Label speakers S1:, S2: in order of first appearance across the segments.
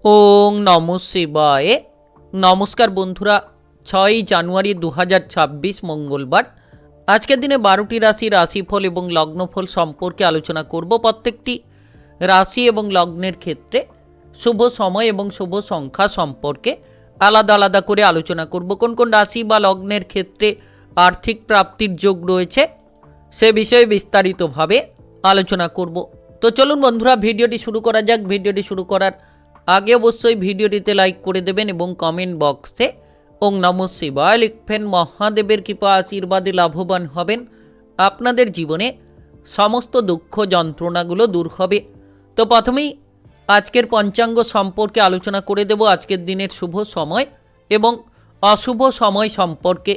S1: ওং নমঃ শিবায়। নমস্কার বন্ধুরা, 6ই জানুয়ারি 2026 মঙ্গলবার। আজকের দিনে 12টি রাশিফল এবং লগ্নফল সম্পর্কে আলোচনা করব। প্রত্যেকটি রাশি এবং লগ্নের ক্ষেত্রে শুভ সময় এবং শুভ সংখ্যা সম্পর্কে আলাদা আলাদা করে আলোচনা করব। কোন কোন রাশি বা লগ্নের ক্ষেত্রে আর্থিক প্রাপ্তির যোগ রয়েছে সে বিষয়ে বিস্তারিতভাবে আলোচনা করব। তো চলুন বন্ধুরা, ভিডিওটি শুরু করা যাক। ভিডিওটি শুরু করার আগে অবশ্যই ভিডিওটিতে লাইক করে দেবেন এবং কমেন্ট বক্সে ওং নমঃ শিবায় লিখবেন। মহাদেবের কৃপা আশীর্বাদে লাভবান হবেন। আপনাদের জীবনে সমস্ত দুঃখ যন্ত্রণাগুলো দূর হবে। তো প্রথমেই আজকের পঞ্চাঙ্গ সম্পর্কে আলোচনা করে দেব। আজকের দিনের শুভ সময় এবং অশুভ সময় সম্পর্কে।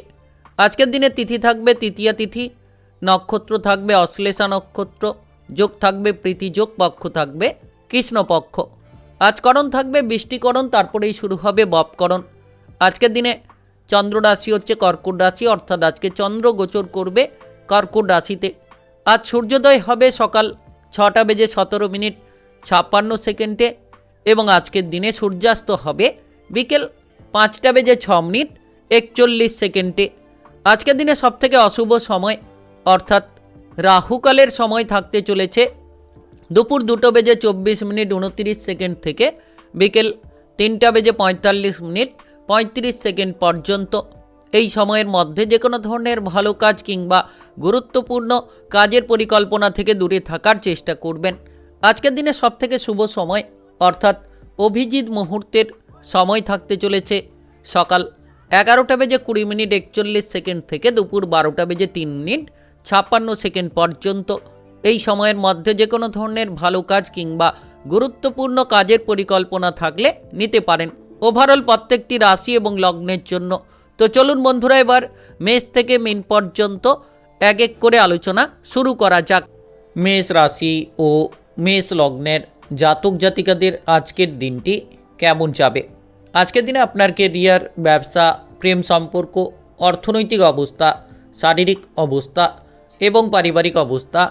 S1: আজকের দিনে তিথি থাকবে তৃতীয়া তিথি, নক্ষত্র থাকবে অশ্লেষা নক্ষত্র, যোগ থাকবে প্রীতিযোগ, পক্ষ থাকবে কৃষ্ণপক্ষ। আজকরণ থাকবে বৃষ্টিকরণ, তারপরেই শুরু হবে বপকরণ। আজকের দিনে চন্দ্র রাশি হচ্ছে কর্কট রাশি, অর্থাৎ আজকে চন্দ্র গোচর করবে কর্কট রাশিতে। আজ সূর্যোদয় হবে সকাল 6:17 এবং আজকের দিনে সূর্যাস্ত হবে বিকেল 5:06 আজকের দিনে সবথেকে অশুভ সময় অর্থাৎ রাহুকালের সময় থাকতে চলেছে দুপুর 2:24:29 থেকে বিকেল 3:45 পর্যন্ত। এই সময়ের মধ্যে যে কোনো ধরনের ভালো কাজ কিংবা গুরুত্বপূর্ণ কাজের পরিকল্পনা থেকে দূরে থাকার চেষ্টা করবেন। আজকের দিনে সবথেকে শুভ সময় অর্থাৎ অভিজিৎ মুহূর্তের সময় থাকতে চলেছে সকাল 11:20:41 থেকে দুপুর 12:03:56 পর্যন্ত। এই সময়ের মধ্যে যে কোনো ধরনের ভালো কাজ কিংবা গুরুত্বপূর্ণ কাজের পরিকল্পনা থাকলে নিতে পারেন। ওভারঅল প্রত্যেকটি রাশি এবং লগ্নের জন্য। তো চলুন বন্ধুরা, এবার মেষ থেকে মীন পর্যন্ত এক এক করে আলোচনা শুরু করা যাক। মেষ রাশি ও মেষ লগ্নের জাতক জাতিকাদের আজকের দিনটি কেমন যাবে? আজকের দিনে আপনার কেরিয়ার, ব্যবসা, প্রেম সম্পর্ক, অর্থনৈতিক অবস্থা, শারীরিক অবস্থা এবং পারিবারিক অবস্থা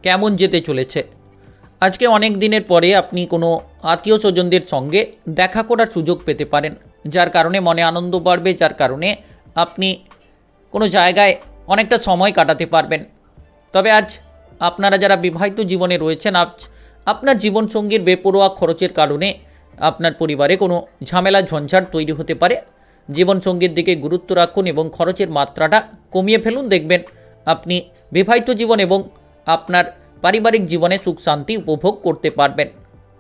S1: কেমন যেতে চলেছে? আজকে অনেক দিনের পরে আপনি কোনো আত্মীয় স্বজনদের সঙ্গে দেখা করার সুযোগ পেতে পারেন, যার কারণে মনে আনন্দ বাড়বে, যার কারণে আপনি কোনো জায়গায় অনেকটা সময় কাটাতে পারবেন। তবে আজ আপনারা যারা বিবাহিত জীবনে রয়েছেন, আজ আপনার জীবনসঙ্গীর বেপরোয়া খরচের কারণে আপনার পরিবারে কোনো ঝামেলা ঝঞ্ঝাট তৈরি হতে পারে। জীবনসঙ্গীর দিকে গুরুত্ব রাখুন এবং খরচের মাত্রাটা কমিয়ে ফেলুন। দেখবেন আপনি বিবাহিত জীবন এবং আপনার পারিবারিক জীবনে সুখ শান্তি উপভোগ করতে পারবেন।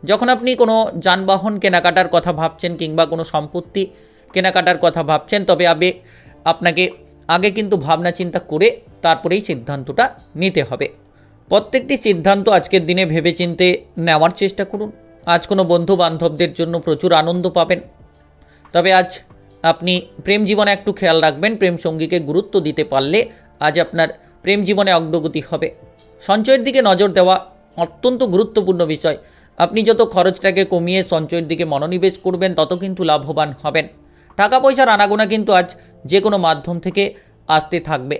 S1: যখন আপনি কোনো যানবাহন কেনাকাটার কথা ভাবছেন কিংবা কোনো সম্পত্তি কেনাকাটার কথা ভাবছেন, তবে আপনাকে আগে কিন্তু ভাবনা চিন্তা করে তারপরেই সিদ্ধান্তটা নিতে হবে। প্রত্যেকটি সিদ্ধান্ত আজকের দিনে ভেবেচিন্তে নেওয়ার চেষ্টা করুন। আজ কোনো বন্ধু বান্ধবদের জন্য প্রচুর আনন্দ পাবেন। তবে আজ আপনি প্রেম জীবনে একটু খেয়াল রাখবেন। প্রেম সঙ্গীকে গুরুত্ব দিতে পারলে আজ আপনার প্রেম জীবনে অগ্রগতি হবে। সঞ্চয়ের দিকে নজর দেওয়া অত্যন্ত গুরুত্বপূর্ণ বিষয়। আপনি যত খরচটাকে কমিয়ে সঞ্চয়ের দিকে মনোনিবেশ করবেন, তত কিন্তু লাভবান হবেন। টাকা পয়সার আনাগোনা কিন্তু আজ যে কোনো মাধ্যম থেকে আসতে থাকবে।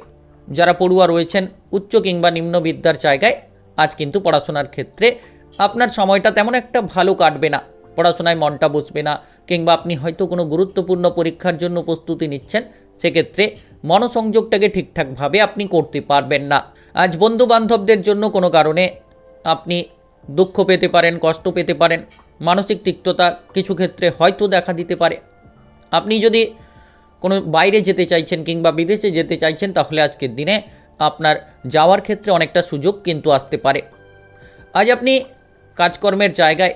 S1: যারা পড়ুয়া রয়েছেন উচ্চ কিংবা নিম্ন বিদ্যার জায়গায়, আজ কিন্তু পড়াশোনার ক্ষেত্রে আপনার সময়টা তেমন একটা ভালো কাটবে না। পড়াশোনায় মনটা বসবে না, কিংবা আপনি হয়তো কোনো গুরুত্বপূর্ণ পরীক্ষার জন্য প্রস্তুতি নিচ্ছেন, সেক্ষেত্রে মনোসংযোগটাকে ঠিকঠাকভাবে আপনি করতে পারবেন না। আজ বন্ধু বান্ধবদের জন্য কোনো কারণে আপনি দুঃখ পেতে পারেন, কষ্ট পেতে পারেন। মানসিক তিক্ততা কিছু ক্ষেত্রে হয়তো দেখা দিতে পারে। আপনি যদি কোনো বাইরে যেতে চাইছেন কিংবা বিদেশে যেতে চাইছেন, তাহলে আজকের দিনে আপনার যাওয়ার ক্ষেত্রে অনেকটা সুযোগ কিন্তু আসতে পারে। আজ আপনি কাজকর্মের জায়গায়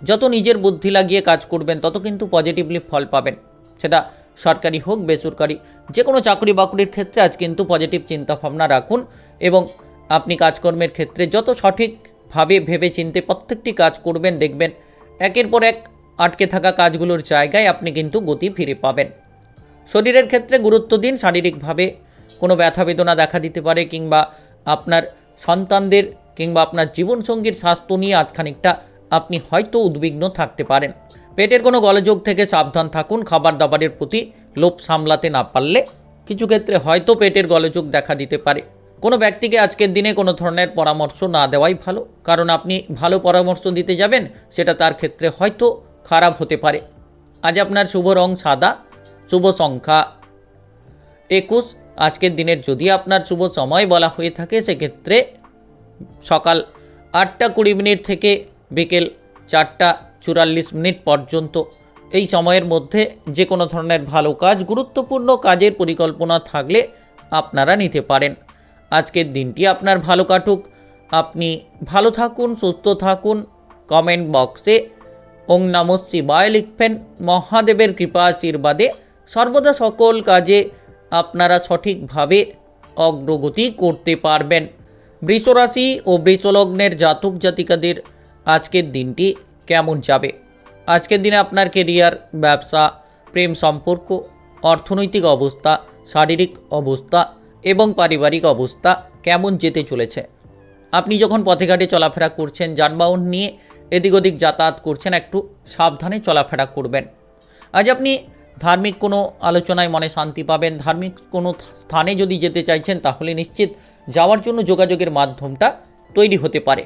S1: যত নিজের বুদ্ধি লাগিয়ে কাজ করবেন, তত কিন্তু পজিটিভলি ফল পাবেন। সেটা সরকারি হোক বেসরকারি, যে কোনো চাকরি বাকরির ক্ষেত্রে আজ কিন্তু পজিটিভ চিন্তাভাবনা রাখুন এবং আপনি কাজকর্মের ক্ষেত্রে যত সঠিকভাবে ভেবে চিন্তে প্রত্যেকটি কাজ করবেন, দেখবেন একের পর এক আটকে থাকা কাজগুলোর জায়গায় আপনি কিন্তু গতি ফিরে পাবেন। শরীরের ক্ষেত্রে গুরুত্ব দিন। শারীরিকভাবে কোনো ব্যথা বেদনা দেখা দিতে পারে, কিংবা আপনার সন্তানদের কিংবা আপনার জীবনসঙ্গীর স্বাস্থ্য নিয়ে আজ খানিকটা আপনি হয়তো উদ্বিগ্ন থাকতে পারেন। পেটের কোনো গোলযোগ থেকে সাবধান থাকুন। খাবার দাবারের প্রতি লোভ সামলাতে না পারলে কিছু ক্ষেত্রে হয়তো পেটের গোলযোগ দেখা দিতে পারে। কোনো ব্যক্তিকে আজকের দিনে কোনো ধরনের পরামর্শ না দেওয়াই ভালো, কারণ আপনি ভালো পরামর্শ দিতে যাবেন, সেটা তার ক্ষেত্রে হয়তো খারাপ হতে পারে। আজ আপনার শুভ রং সাদা, শুভ সংখ্যা 21। আজকের দিনের যদি আপনার শুভ সময় বলা হয়ে থাকে সেক্ষেত্রে সকাল 8:20 থেকে বিকেল 4:44 পর্যন্ত। এই সময়ের মধ্যে যে কোনো ধরনের ভালো কাজ, গুরুত্বপূর্ণ কাজের পরিকল্পনা থাকলে আপনারা নিতে পারেন। আজকের দিনটি আপনার ভালো কাটুক। আপনি ভালো থাকুন, সুস্থ থাকুন। কমেন্ট বক্সে ওং নমঃ শিবায় লিখবেন। মহাদেবের কৃপা আশীর্বাদে সর্বদা সকল কাজে আপনারা সঠিকভাবে অগ্রগতি করতে পারবেন। বৃষরাশি ও বৃষলগ্নের জাতক জাতিকাদের আজকের দিনটি কেমন যাবে? আজকের দিনে আপনার কেরিয়ার, ব্যবসা, প্রেম সম্পর্ক, অর্থনৈতিক অবস্থা, শারীরিক অবস্থা এবং পারিবারিক অবস্থা কেমন যেতে চলেছে? আপনি যখন পথে ঘাটে চলাফেরা করছেন, যানবাহন নিয়ে এদিক ওদিক যাতায়াত করছেন, একটু সাবধানে চলাফেরা করবেন। আজ আপনি ধার্মিক কোনো আলোচনায় মনে শান্তি পাবেন। ধার্মিক কোনো স্থানে যদি যেতে চাইছেন তাহলে নিশ্চিত যাওয়ার জন্য যোগাযোগের মাধ্যমটা তৈরি হতে পারে।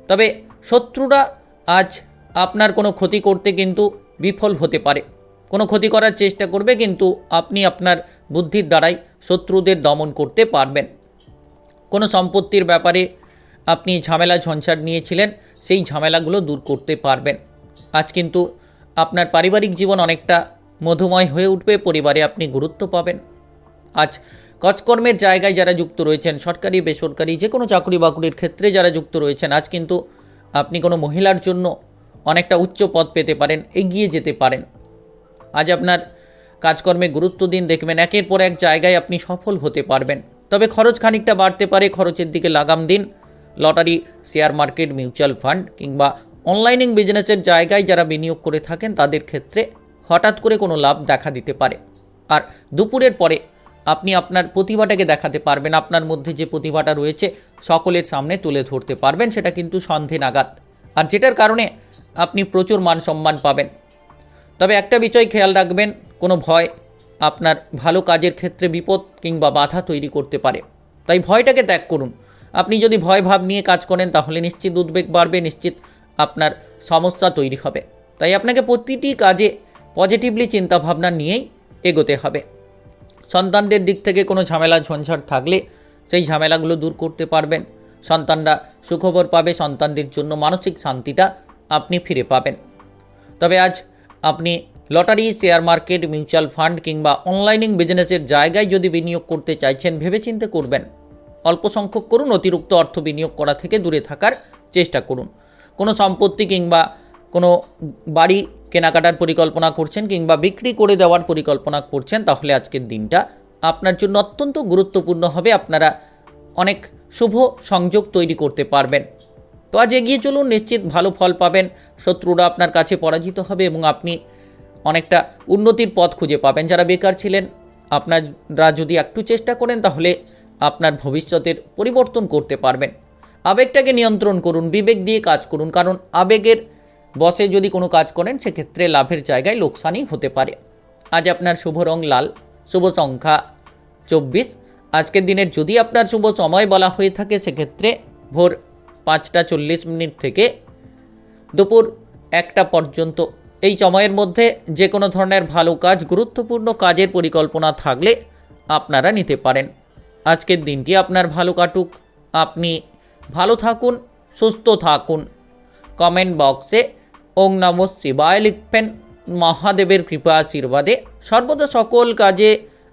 S1: তবে শত্রুরা আজ আপনার কোনো ক্ষতি করতে কিন্তু বিফল হতে পারে। কোনো ক্ষতি করার চেষ্টা করবে, কিন্তু আপনি আপনার বুদ্ধির দ্বারাই শত্রুদের দমন করতে পারবেন। কোনো সম্পত্তির ব্যাপারে আপনি ঝামেলা ঝঞ্ঝাট নিয়েছিলেন, সেই ঝামেলাগুলো দূর করতে পারবেন। আজ কিন্তু আপনার পারিবারিক জীবন অনেকটা মধুময় হয়ে উঠবে। পরিবারে আপনি গুরুত্ব পাবেন। আজ কাজকর্মের জায়গায় যারা যুক্ত রয়েছেন, সরকারি বেসরকারি যে কোনো চাকরি বাকরির ক্ষেত্রে যারা যুক্ত রয়েছেন, আজ কিন্তু আপনি কোনো মহিলার জন্য অনেকটা উচ্চ পদ পেতে পারেন, এগিয়ে যেতে পারেন। আজ আপনার কাজকর্মে গুরুত্ব দিন, দেখবেন একের পর এক জায়গায় আপনি সফল হতে পারবেন। তবে খরচ খানিকটা বাড়তে পারে, খরচের দিকে লাগাম দিন। Lottery, share market, mutual fund কিংবা অনলাইনিং বিজনেসের জায়গায় যারা বিনিয়োগ করে থাকেন তাদের ক্ষেত্রে হঠাৎ করে কোনো লাভ দেখা দিতে পারে। আর দুপুরের পরে আপনি আপনার প্রতিভাটাকে দেখাতে পারবেন। আপনার মধ্যে যে প্রতিভাটা রয়েছে সকলের সামনে তুলে ধরতে পারবেন, সেটা কিন্তু সন্ধে নাগাদ, আর যেটার কারণে আপনি প্রচুর মান সম্মান পাবেন। তবে একটা বিষয় খেয়াল রাখবেন, কোনো ভয় আপনার ভালো কাজের ক্ষেত্রে বিপদ কিংবা বাধা তৈরি করতে পারে। তাই ভয়টাকে ত্যাগ করুন। আপনি যদি ভয় ভাব নিয়ে কাজ করেন তাহলে নিশ্চিত উদ্বেগ বাড়বে, নিশ্চিত আপনার সমস্যা তৈরি হবে। তাই আপনাকে প্রতিটি কাজে পজিটিভলি চিন্তাভাবনা নিয়েই এগোতে হবে। সন্তানদের দিক থেকে কোনো ঝামেলা ঝঞ্ঝাট থাকলে সেই ঝামেলাগুলো দূর করতে পারবেন। সন্তানরা সুখবর পাবে, সন্তানদের জন্য মানসিক শান্তিটা আপনি ফিরে পাবেন। তবে আজ আপনি lottery, share market, mutual fund কিংবা অনলাইনিং বিজনেসের জায়গায় যদি বিনিয়োগ করতে চাইছেন ভেবেচিন্তে করবেন। অল্প সংখ্যক করুন, অতিরিক্ত অর্থ বিনিয়োগ করা থেকে দূরে থাকার চেষ্টা করুন। কোনো সম্পত্তি কিংবা কোনো বাড়ি কেনাকাটার পরিকল্পনা করছেন কিংবা বিক্রি করে দেওয়ার পরিকল্পনা করছেন, তাহলে আজকের দিনটা আপনার জন্য অত্যন্ত গুরুত্বপূর্ণ হবে। আপনারা অনেক শুভ সংযোগ তৈরি করতে পারবেন। তো আজ এগিয়ে চলুন, নিশ্চিত ভালো ফল পাবেন। শত্রুরা আপনার কাছে পরাজিত হবে এবং আপনি অনেকটা উন্নতির পথ খুঁজে পাবেন। যারা বেকার ছিলেন, আপনারা যদি একটু চেষ্টা করেন তাহলে আপনার ভবিষ্যতের পরিবর্তন করতে পারবেন। আবেগটাকে নিয়ন্ত্রণ করুন, বিবেক দিয়ে কাজ করুন, কারণ আবেগের বসে যদি কোনো কাজ করেন সেক্ষেত্রে লাভের জায়গায় লোকসানই হতে পারে। আজ আপনার শুভ রং লাল, শুভ সংখ্যা 24। আজকের দিনের যদি আপনার শুভ সময় বলা হয়ে থাকে সেক্ষেত্রে ভোর 5:40 থেকে দুপুর 1টা পর্যন্ত। এই সময়ের মধ্যে যে কোনো ধরনের ভালো কাজ, গুরুত্বপূর্ণ কাজের পরিকল্পনা থাকলে আপনারা নিতে পারেন। আজকের দিনটি আপনার ভালো কাটুক। আপনি ভালো থাকুন, সুস্থ থাকুন। কমেন্ট বক্সে ওং নমঃ শিবায় লিখবেন। মহাদেবের কৃপা আশীর্বাদে সর্বদা সকল কাজে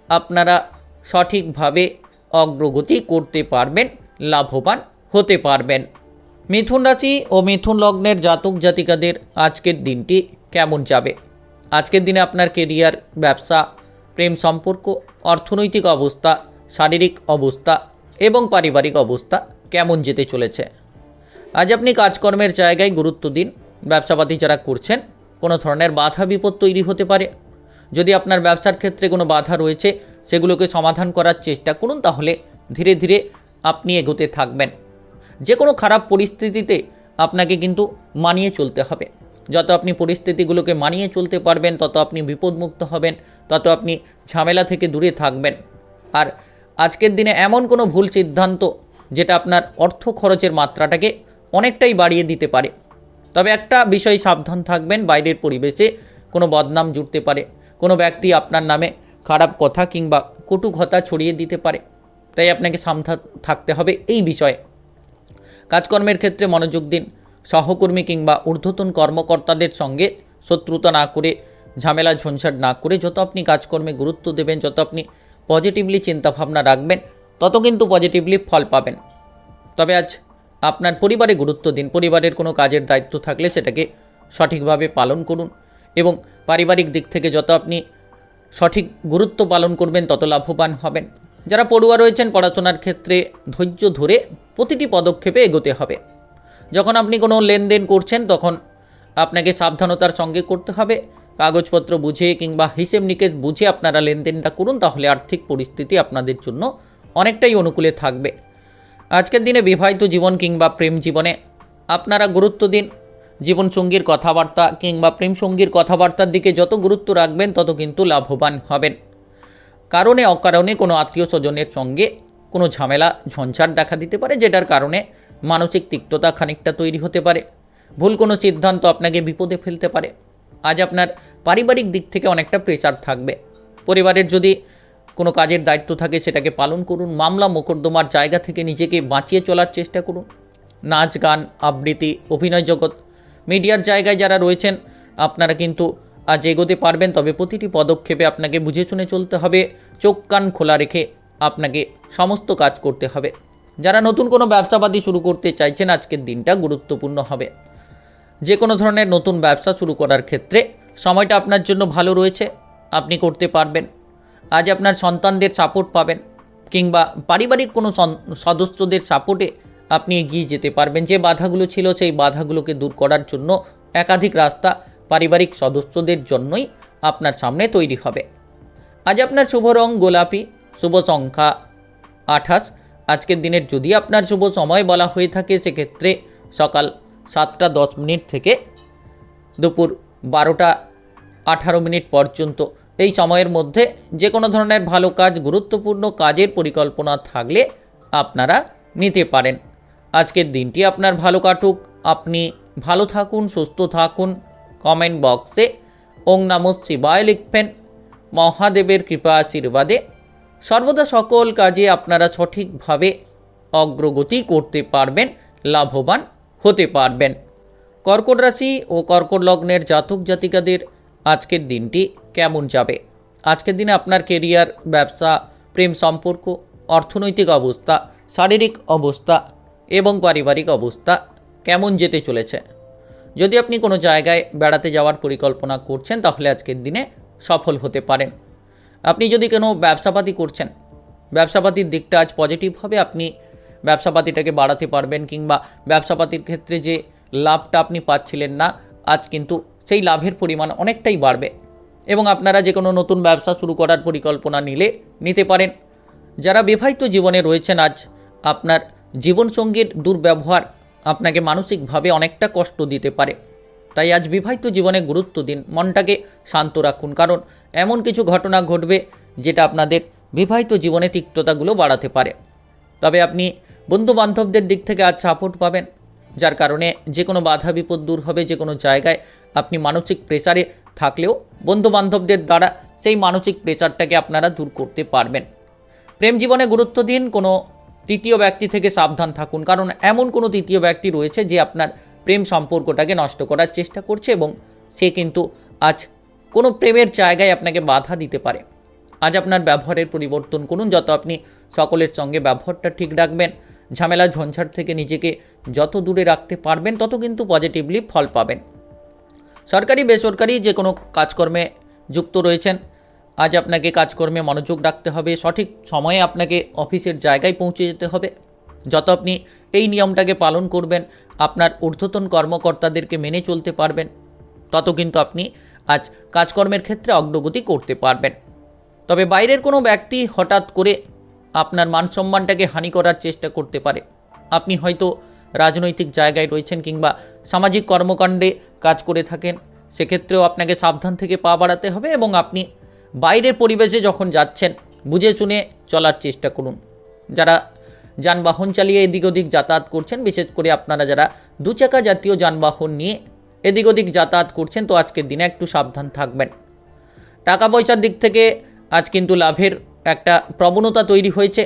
S1: আপনারা সঠিকভাবে অগ্রগতি করতে পারবেন, লাভবান হতে পারবেন। মিথুন রাশি ও মিথুন লগ্নের জাতক জাতিকাদের আজকের দিনটি কেমন যাবে? আজকের দিনে আপনার কেরিয়ার, ব্যবসা, প্রেম সম্পর্ক, অর্থনৈতিক অবস্থা, শারীরিক অবস্থা এবং পারিবারিক অবস্থা কেমন যেতে চলেছে? আজ আপনি কাজকর্মের জায়গায় গুরুত্ব দিন। ব্যবসাপাতি যারা করছেন, কোনো ধরনের বাধা বিপদ তৈরি হতে পারে। যদি আপনার ব্যবসার ক্ষেত্রে কোনো বাধা রয়েছে সেগুলোকে সমাধান করার চেষ্টা করুন, তাহলে ধীরে ধীরে আপনি এগোতে থাকবেন। যে কোনো খারাপ পরিস্থিতিতে আপনাকে কিন্তু মানিয়ে চলতে হবে। যত আপনি পরিস্থিতিগুলোকে মানিয়ে চলতে পারবেন তত আপনি বিপদমুক্ত হবেন, তত আপনি ঝামেলা থেকে দূরে থাকবেন। আর আজকের দিনে এমন কোনো ভুল সিদ্ধান্ত যেটা আপনার অর্থ খরচের মাত্রাটাকে অনেকটাই বাড়িয়ে দিতে পারে, তবে একটা বিষয় সাবধান থাকবেন, বাইরের পরিবেশে কোনো বদনাম জুড়তে পারে, কোনো ব্যক্তি আপনার নামে খারাপ কথা কিংবা কটু কথা ছড়িয়ে দিতে পারে, তাই আপনাকে সাবধান থাকতে হবে এই বিষয়ে। কাজকর্মের ক্ষেত্রে মনোযোগ দিন, সহকর্মী কিংবা ঊর্ধ্বতন কর্মকর্তাদের সঙ্গে শত্রুতা না করে, ঝামেলা ঝঞ্ঝাট না করে যত আপনি কাজকর্মে গুরুত্ব দেবেন, যত আপনি পজিটিভলি চিন্তাভাবনা রাখবেন, তত কিন্তু পজিটিভলি ফল পাবেন। তবে আজ আপনার পরিবারে গুরুত্ব দিন, পরিবারের কোনো কাজের দায়িত্ব থাকলে সেটাকে সঠিকভাবে পালন করুন এবং পারিবারিক দিক থেকে যত আপনি সঠিক গুরুত্ব পালন করবেন তত লাভবান হবেন। যারা পড়ুয়া রয়েছেন, পড়াশোনার ক্ষেত্রে ধৈর্য ধরে প্রতিটি পদক্ষেপে এগোতে হবে। যখন আপনি কোনো লেনদেন করছেন তখন আপনাকে সাবধানতার সঙ্গে করতে হবে। কাগজপত্র বুঝে কিংবা হিসেব নিকেশ বুঝে আপনারা লেনদেনটা করুন, তাহলে আর্থিক পরিস্থিতি আপনাদের জন্য অনেকটাই অনুকূলে থাকবে। আজকের দিনে বিবাহিত জীবন কিংবা প্রেম জীবনে আপনারা গুরুত্ব দিন। জীবনসঙ্গীর কথাবার্তা কিংবা প্রেমসঙ্গীর কথাবার্তার দিকে যত গুরুত্ব রাখবেন তত কিন্তু লাভবান হবেন। কারণে অকারণে কোনো আত্মীয় স্বজনের সঙ্গে কোনো ঝামেলা ঝঞ্ঝাট দেখা দিতে পারে, যেটার কারণে মানসিক তিক্ততা খানিকটা তৈরি হতে পারে। ভুল কোনো সিদ্ধান্ত আপনাকে বিপদে ফেলতে পারে। আজ আপনার পারিবারিক দিক থেকে অনেকটা প্রেসার থাকবে। পরিবারের যদি কোনো কাজের দায়িত্ব থাকে সেটাকে পালন করুন। মামলা মোকদ্দমার জায়গা থেকে নিজেকে বাঁচিয়ে চলার চেষ্টা করুন। নাচ গান আবৃত্তি অভিনয় জগৎ মিডিয়ার জায়গায় যারা রয়েছেন আপনারা কিন্তু আজ এগোতে পারবেন, তবে প্রতিটি পদক্ষেপে আপনাকে বুঝে শুনে চলতে হবে। চোখ কান খোলা রেখে আপনাকে সমস্ত কাজ করতে হবে। যারা নতুন কোনো ব্যবসাপাতি শুরু করতে চাইছেন, আজকের দিনটা গুরুত্বপূর্ণ হবে। যে কোনো ধরনের নতুন ব্যবসা শুরু করার ক্ষেত্রে সময়টা আপনার জন্য ভালো রয়েছে, আপনি করতে পারবেন। আজ আপনার সন্তানদের সাপোর্ট পাবেন কিংবা পারিবারিক কোনো সদস্যদের সাপোর্টে আপনি এগিয়ে যেতে পারবেন। যে বাধাগুলো ছিল সেই বাধাগুলোকে দূর করার জন্য একাধিক রাস্তা পারিবারিক সদস্যদের জন্যই আপনার সামনে তৈরি হবে। আজ আপনার শুভ রং গোলাপি, শুভ সংখ্যা 28। আজকের দিনের যদি আপনার শুভ সময় বলা হয়ে থাকে সেক্ষেত্রে সকাল 7:10 থেকে দুপুর 12:18 পর্যন্ত। এই সময়ের মধ্যে যে কোনো ধরনের ভালো কাজ, গুরুত্বপূর্ণ কাজের পরিকল্পনা থাকলে আপনারা নিতে পারেন। আজকের দিনটি আপনার ভালো কাটুক, আপনি ভালো থাকুন, সুস্থ থাকুন। কমেন্ট বক্সে ওং নমঃ শিবায় লিখবেন। মহাদেবের কৃপা আশীর্বাদে সর্বদা সকল কাজে আপনারা সঠিকভাবে অগ্রগতি করতে পারবেন, লাভবান হতে পারবেন। কর্কট রাশি ও কর্কট লগ্নের জাতক জাতিকাদের আজকের দিনটি কেমন যাবে? আজকের দিনে আপনার কেরিয়ার, ব্যবসা, প্রেম সম্পর্ক, অর্থনৈতিক অবস্থা, শারীরিক অবস্থা এবং পারিবারিক অবস্থা কেমন যেতে চলেছে? যদি আপনি কোনো জায়গায় বেড়াতে যাওয়ার পরিকল্পনা করছেন তাহলে আজকের দিনে সফল হতে পারেন। আপনি যদি কোনো ব্যবসাপাতি করছেন, ব্যবসাপাতির দিকটা আজ পজিটিভ হবে। আপনি ব্যবসাপাতিটাকে বাড়াতে পারবেন কিংবা ব্যবসাপাতির ক্ষেত্রে যে লাভটা আপনি পাচ্ছিলেন না, আজ কিন্তু সেই লাভের পরিমাণ অনেকটাই বাড়বে এবং আপনারা যে কোনো নতুন ব্যবসা শুরু করার পরিকল্পনা নিতে পারেন। যারা বিবাহিত জীবনে রয়েছেন, আজ আপনার জীবনসঙ্গীর দুর্ব্যবহার আপনাকে মানসিকভাবে অনেকটা কষ্ট দিতে পারে, তাই আজ বিবাহিত জীবনে গুরুত্ব দিন, মনটাকে শান্ত রাখুন, কারণ এমন কিছু ঘটনা ঘটবে যেটা আপনাদের বিবাহিত জীবনে তিক্ততাগুলো বাড়াতে পারে। তবে আপনি বন্ধুবান্ধবদের দিক থেকে আজ সাপোর্ট পাবেন, যার কারণে যে কোনো বাধা বিপদ দূর হবে। যে কোনো জায়গায় আপনি মানসিক প্রেসারে থাকলেও বন্ধুবান্ধবদের দ্বারা সেই মানসিক প্রেসারটাকে আপনারা দূর করতে পারবেন। প্রেম জীবনে গুরুত্ব দিন, কোনো তৃতীয় ব্যক্তি থেকে সাবধান থাকুন, কারণ এমন কোনো তৃতীয় ব্যক্তি রয়েছে যে আপনার প্রেম সম্পর্কটাকে নষ্ট করার চেষ্টা করছে এবং সে কিন্তু আজ কোনো প্রেমের জায়গায় আপনাকে বাধা দিতে পারে। আজ আপনার ব্যবহারের পরিবর্তন করুন, যত আপনি সকলের সঙ্গে ব্যবহারটা ঠিক রাখবেন, ঝামেলা ঝঞ্ঝাট থেকে নিজেকে যত দূরে রাখতে পারবেন তত কিন্তু পজিটিভলি ফল পাবেন। সরকারি বেসরকারি যে কোনো কাজকর্মে যুক্ত রয়েছেন, আজ আপনাকে কাজকর্মে মনোযোগ রাখতে হবে। সঠিক সময়ে আপনাকে অফিসের জায়গায় পৌঁছে যেতে হবে। যত আপনি এই নিয়মটাকে পালন করবেন, আপনার ঊর্ধ্বতন কর্মকর্তাদেরকে মেনে চলতে পারবেন, তত কিন্তু আপনি আজ কাজকর্মের ক্ষেত্রে অগ্রগতি করতে পারবেন। তবে বাইরের কোনো ব্যক্তি হঠাৎ করে আপনার মান সম্মানটাকে হানি করার চেষ্টা করতে পারে। আপনি হয়তো রাজনৈতিক জায়গায় রয়েছেন কিংবা সামাজিক কর্মকাণ্ডে কাজ করে থাকেন, সেক্ষেত্রেও আপনাকে সাবধান থেকে পা বাড়াতে হবে এবং আপনি বাইরের পরিবেশে যখন যাচ্ছেন বুঝে শুনে চলার চেষ্টা করুন। যারা যানবাহন চালিয়ে এদিক ওদিক যাতায়াত করছেন, বিশেষ করে আপনারা যারা দুচাকা জাতীয় যানবাহন নিয়ে এদিক ওদিক যাতায়াত করছেন, তো আজকের দিনে একটু সাবধান থাকবেন। টাকা পয়সার দিক থেকে আজ কিন্তু লাভের একটা প্রবণতা তৈরি হয়েছে।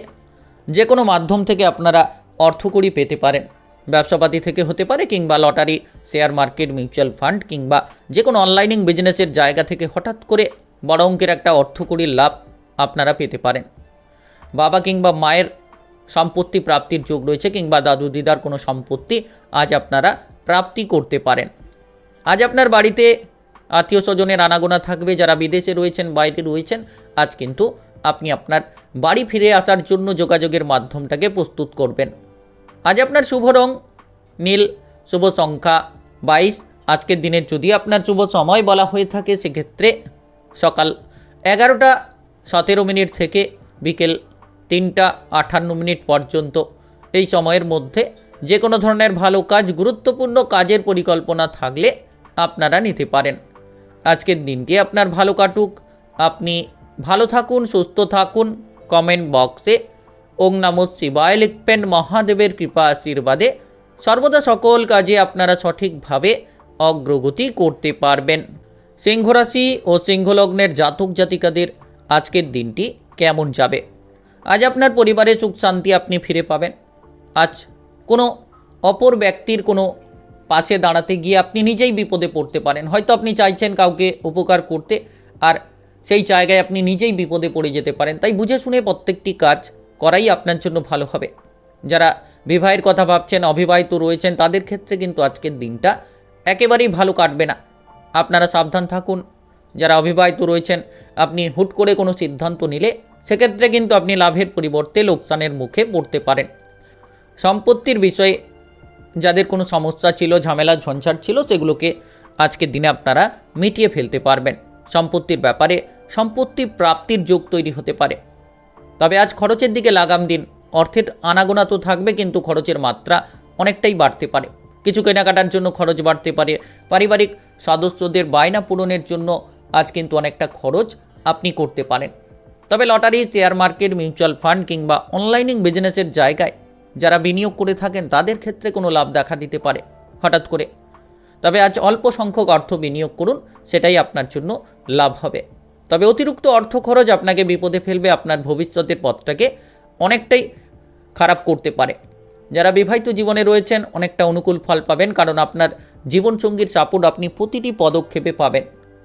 S1: যে কোনো মাধ্যম থেকে আপনারা অর্থকড়ি পেতে পারেন। ব্যবসাপাতি থেকে হতে পারে, কিংবা lottery, share market, mutual fund, কিংবা যে কোনো অনলাইনিং বিজনেসের জায়গা থেকে হঠাৎ করে বড় অঙ্কের একটা অর্থকড়ির লাভ আপনারা পেতে পারেন। বাবা কিংবা মায়ের সম্পত্তি প্রাপ্তির যোগ রয়েছে, কিংবা দাদু দিদার কোনো সম্পত্তি আজ আপনারা প্রাপ্তি করতে পারেন। আজ আপনার বাড়িতে আত্মীয় স্বজনের আনাগোনা থাকবে। যারা বিদেশে রয়েছেন, বাইরে রয়েছেন, আজ কিন্তু আপনি আপনার বাড়ি ফিরে আসার জন্য যোগাযোগের মাধ্যমটাকে প্রস্তুত করবেন। আজ আপনার শুভ রং নীল, শুভ সংখ্যা 22। আজকের দিনের যদি আপনার শুভ সময় বলা হয়ে থাকে, সেক্ষেত্রে সকাল 11:17 থেকে বিকেল 3:58 পর্যন্ত। এই সময়ের মধ্যে যে কোনো ধরনের ভালো কাজ, গুরুত্বপূর্ণ কাজের পরিকল্পনা থাকলে আপনারা নিতে পারেন। আজকের দিনটি আপনার ভালো কাটুক। আপনি ভালো থাকুন, সুস্থ থাকুন। কমেন্ট বক্সে ওং নমঃ শিবায় লিখবেন। মহাদেবের কৃপা আশীর্বাদে সর্বদা সকল কাজে আপনারা সঠিকভাবে অগ্রগতি করতে পারবেন। সিংহ রাশি ও সিংহলগ্নের জাতক জাতিকাদের আজকের দিনটি কেমন যাবে? আজ আপনার পরিবারে সুখ শান্তি আপনি ফিরে পাবেন। আজ কোনো অপর ব্যক্তির কোনো পাশে দাঁড়াতে গিয়ে আপনি নিজেই বিপদে পড়তে পারেন। হয়তো আপনি চাইছেন কাউকে উপকার করতে, আর সেই জায়গায় আপনি নিজেই বিপদে পড়ে যেতে পারেন। তাই বুঝে শুনে প্রত্যেকটি কাজ করাই আপনার জন্য ভালো হবে। যারা বিবাহের কথা ভাবছেন, অবিবাহিত রয়েছেন, তাদের ক্ষেত্রে কিন্তু আজকের দিনটা একেবারেই ভালো কাটবে না। আপনারা সাবধান থাকুন। যারা অবিবাহিত রয়েছেন, আপনি হুট করে কোনো সিদ্ধান্ত নিলে সেক্ষেত্রে কিন্তু আপনি লাভের পরিবর্তে লোকসানের মুখে পড়তে পারেন। সম্পত্তির বিষয়ে যাদের কোনো সমস্যা ছিল, ঝামেলা ঝঞ্ঝাট ছিল, সেগুলোকে আজকের দিনে আপনারা মিটিয়ে ফেলতে পারবেন। সম্পত্তির ব্যাপারে সম্পত্তি প্রাপ্তির যোগ তৈরি হতে পারে। তবে আজ খরচের দিকে লাগাম দিন। অর্থের আনাগোনা তো থাকবে, কিন্তু খরচের মাত্রা অনেকটাই বাড়তে পারে। কিছু কেনাকাটার জন্য খরচ বাড়তে পারে। পারিবারিক সদস্যদের বায়না পূরণের জন্য আজ কিন্তু অনেকটা খরচ আপনি করতে পারেন। তবে lottery, share market, mutual fund, কিংবা অনলাইনিং বিজনেসের জায়গায় যারা বিনিয়োগ করে থাকেন, তাদের ক্ষেত্রে কোনো লাভ দেখা দিতে পারে হঠাৎ করে। তবে আজ অল্প সংখ্যক অর্থ বিনিয়োগ করুন, সেটাই আপনার জন্য লাভ হবে। তবে অতিরিক্ত অর্থ খরচ আপনাকে বিপদে ফেলবে, আপনার ভবিষ্যতের পথটাকে অনেকটাই খারাপ করতে পারে। যারা বিবাহিত জীবনে রয়েছেন, অনেকটা অনুকূল ফল পাবেন, কারণ আপনার জীবনসঙ্গীর সাপোর্ট আপনি প্রতিটি পদক্ষেপে পাবেন।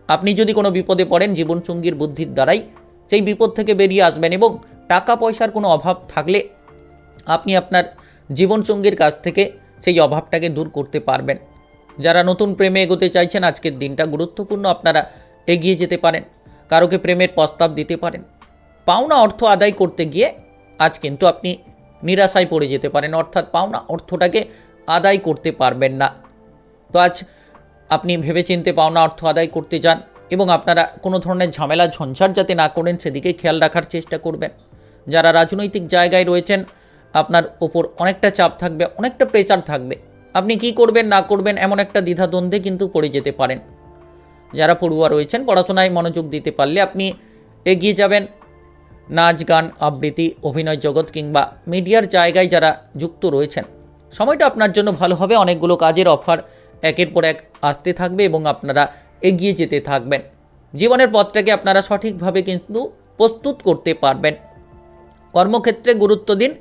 S1: আপনি যদি কোনো বিপদে পড়েন, জীবনসঙ্গীর বুদ্ধির দ্বারাই সেই বিপদ থেকে বেরিয়ে আসবেন। এবং টাকা পয়সার কোনো অভাব থাকলে আপনি আপনার জীবনসঙ্গীর কাছ থেকে সেই অভাবটাকে দূর করতে পারবেন। যারা নতুন প্রেমে এগোতে চাইছেন, আজকের দিনটা গুরুত্বপূর্ণ। আপনারা এগিয়ে যেতে পারেন, কারোকে প্রেমের প্রস্তাব দিতে পারেন। পাওনা অর্থ আদায় করতে গিয়ে আজ কিন্তু আপনি নিরাশায় পড়ে যেতে পারেন, অর্থাৎ পাওনা অর্থটাকে আদায় করতে পারবেন না। তো আজ আপনি ভেবেচিন্তে পাওনা অর্থ আদায় করতে যান, এবং আপনারা কোনো ধরনের ঝামেলা ঝঞ্ঝাট যাতে না করেন, সেদিকে খেয়াল রাখার চেষ্টা করবেন। যারা রাজনৈতিক জায়গায় রয়েছেন, আপনার ওপর অনেকটা চাপ থাকবে, অনেকটা প্রেসার থাকবে। আপনি কি করবেন না করবেন এমন একটা দ্বিধাদ্বন্দ্বে কিন্তু পড়ে যেতে পারেন। যারা পড়ুয়া রয়েছেন, পড়াশোনায় মনোযোগ দিতে পারলে আপনি এগিয়ে যাবেন। নাচ, গান, আবৃত্তি, অভিনয় জগৎ কিংবা মিডিয়ার জায়গায় যারা যুক্ত রয়েছেন, সময়টা আপনার জন্য ভালো হবে। অনেকগুলো কাজের অফার একের পর এক আসতে থাকবে এবং আপনারা এগিয়ে যেতে থাকবেন। জীবনের পথটাকে আপনারা সঠিকভাবে কিন্তু প্রস্তুত করতে পারবেন। কর্মক্ষেত্রে গুরুত্ব দিন,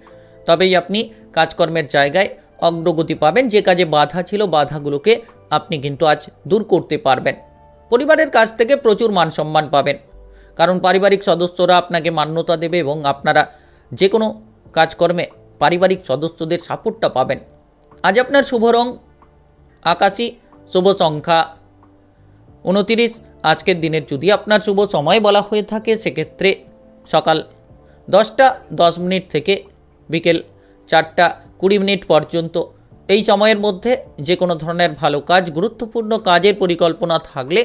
S1: তবেই আপনি কাজকর্মের জায়গায় অগ্রগতি পাবেন। যে কাজে বাধা ছিল, বাধাগুলোকে আপনি কিন্তু আজ দূর করতে পারবেন। পরিবারের কাছ থেকে প্রচুর মান সম্মান পাবেন, কারণ পারিবারিক সদস্যরা আপনাকে মান্যতা দেবে এবং আপনারা যে কোনো কাজকর্মে পারিবারিক সদস্যদের সাপোর্টটা পাবেন। আজ আপনার শুভ রং আকাশী, শুভ সংখ্যা 29। আজকের দিনের যদি আপনার শুভ সময় বলা হয়ে থাকে, সেক্ষেত্রে সকাল 10:10 থেকে বিকেল 4:20 পর্যন্ত। এই সময়ের মধ্যে যে কোনো ধরনের ভালো কাজ, গুরুত্বপূর্ণ কাজের পরিকল্পনা থাকলে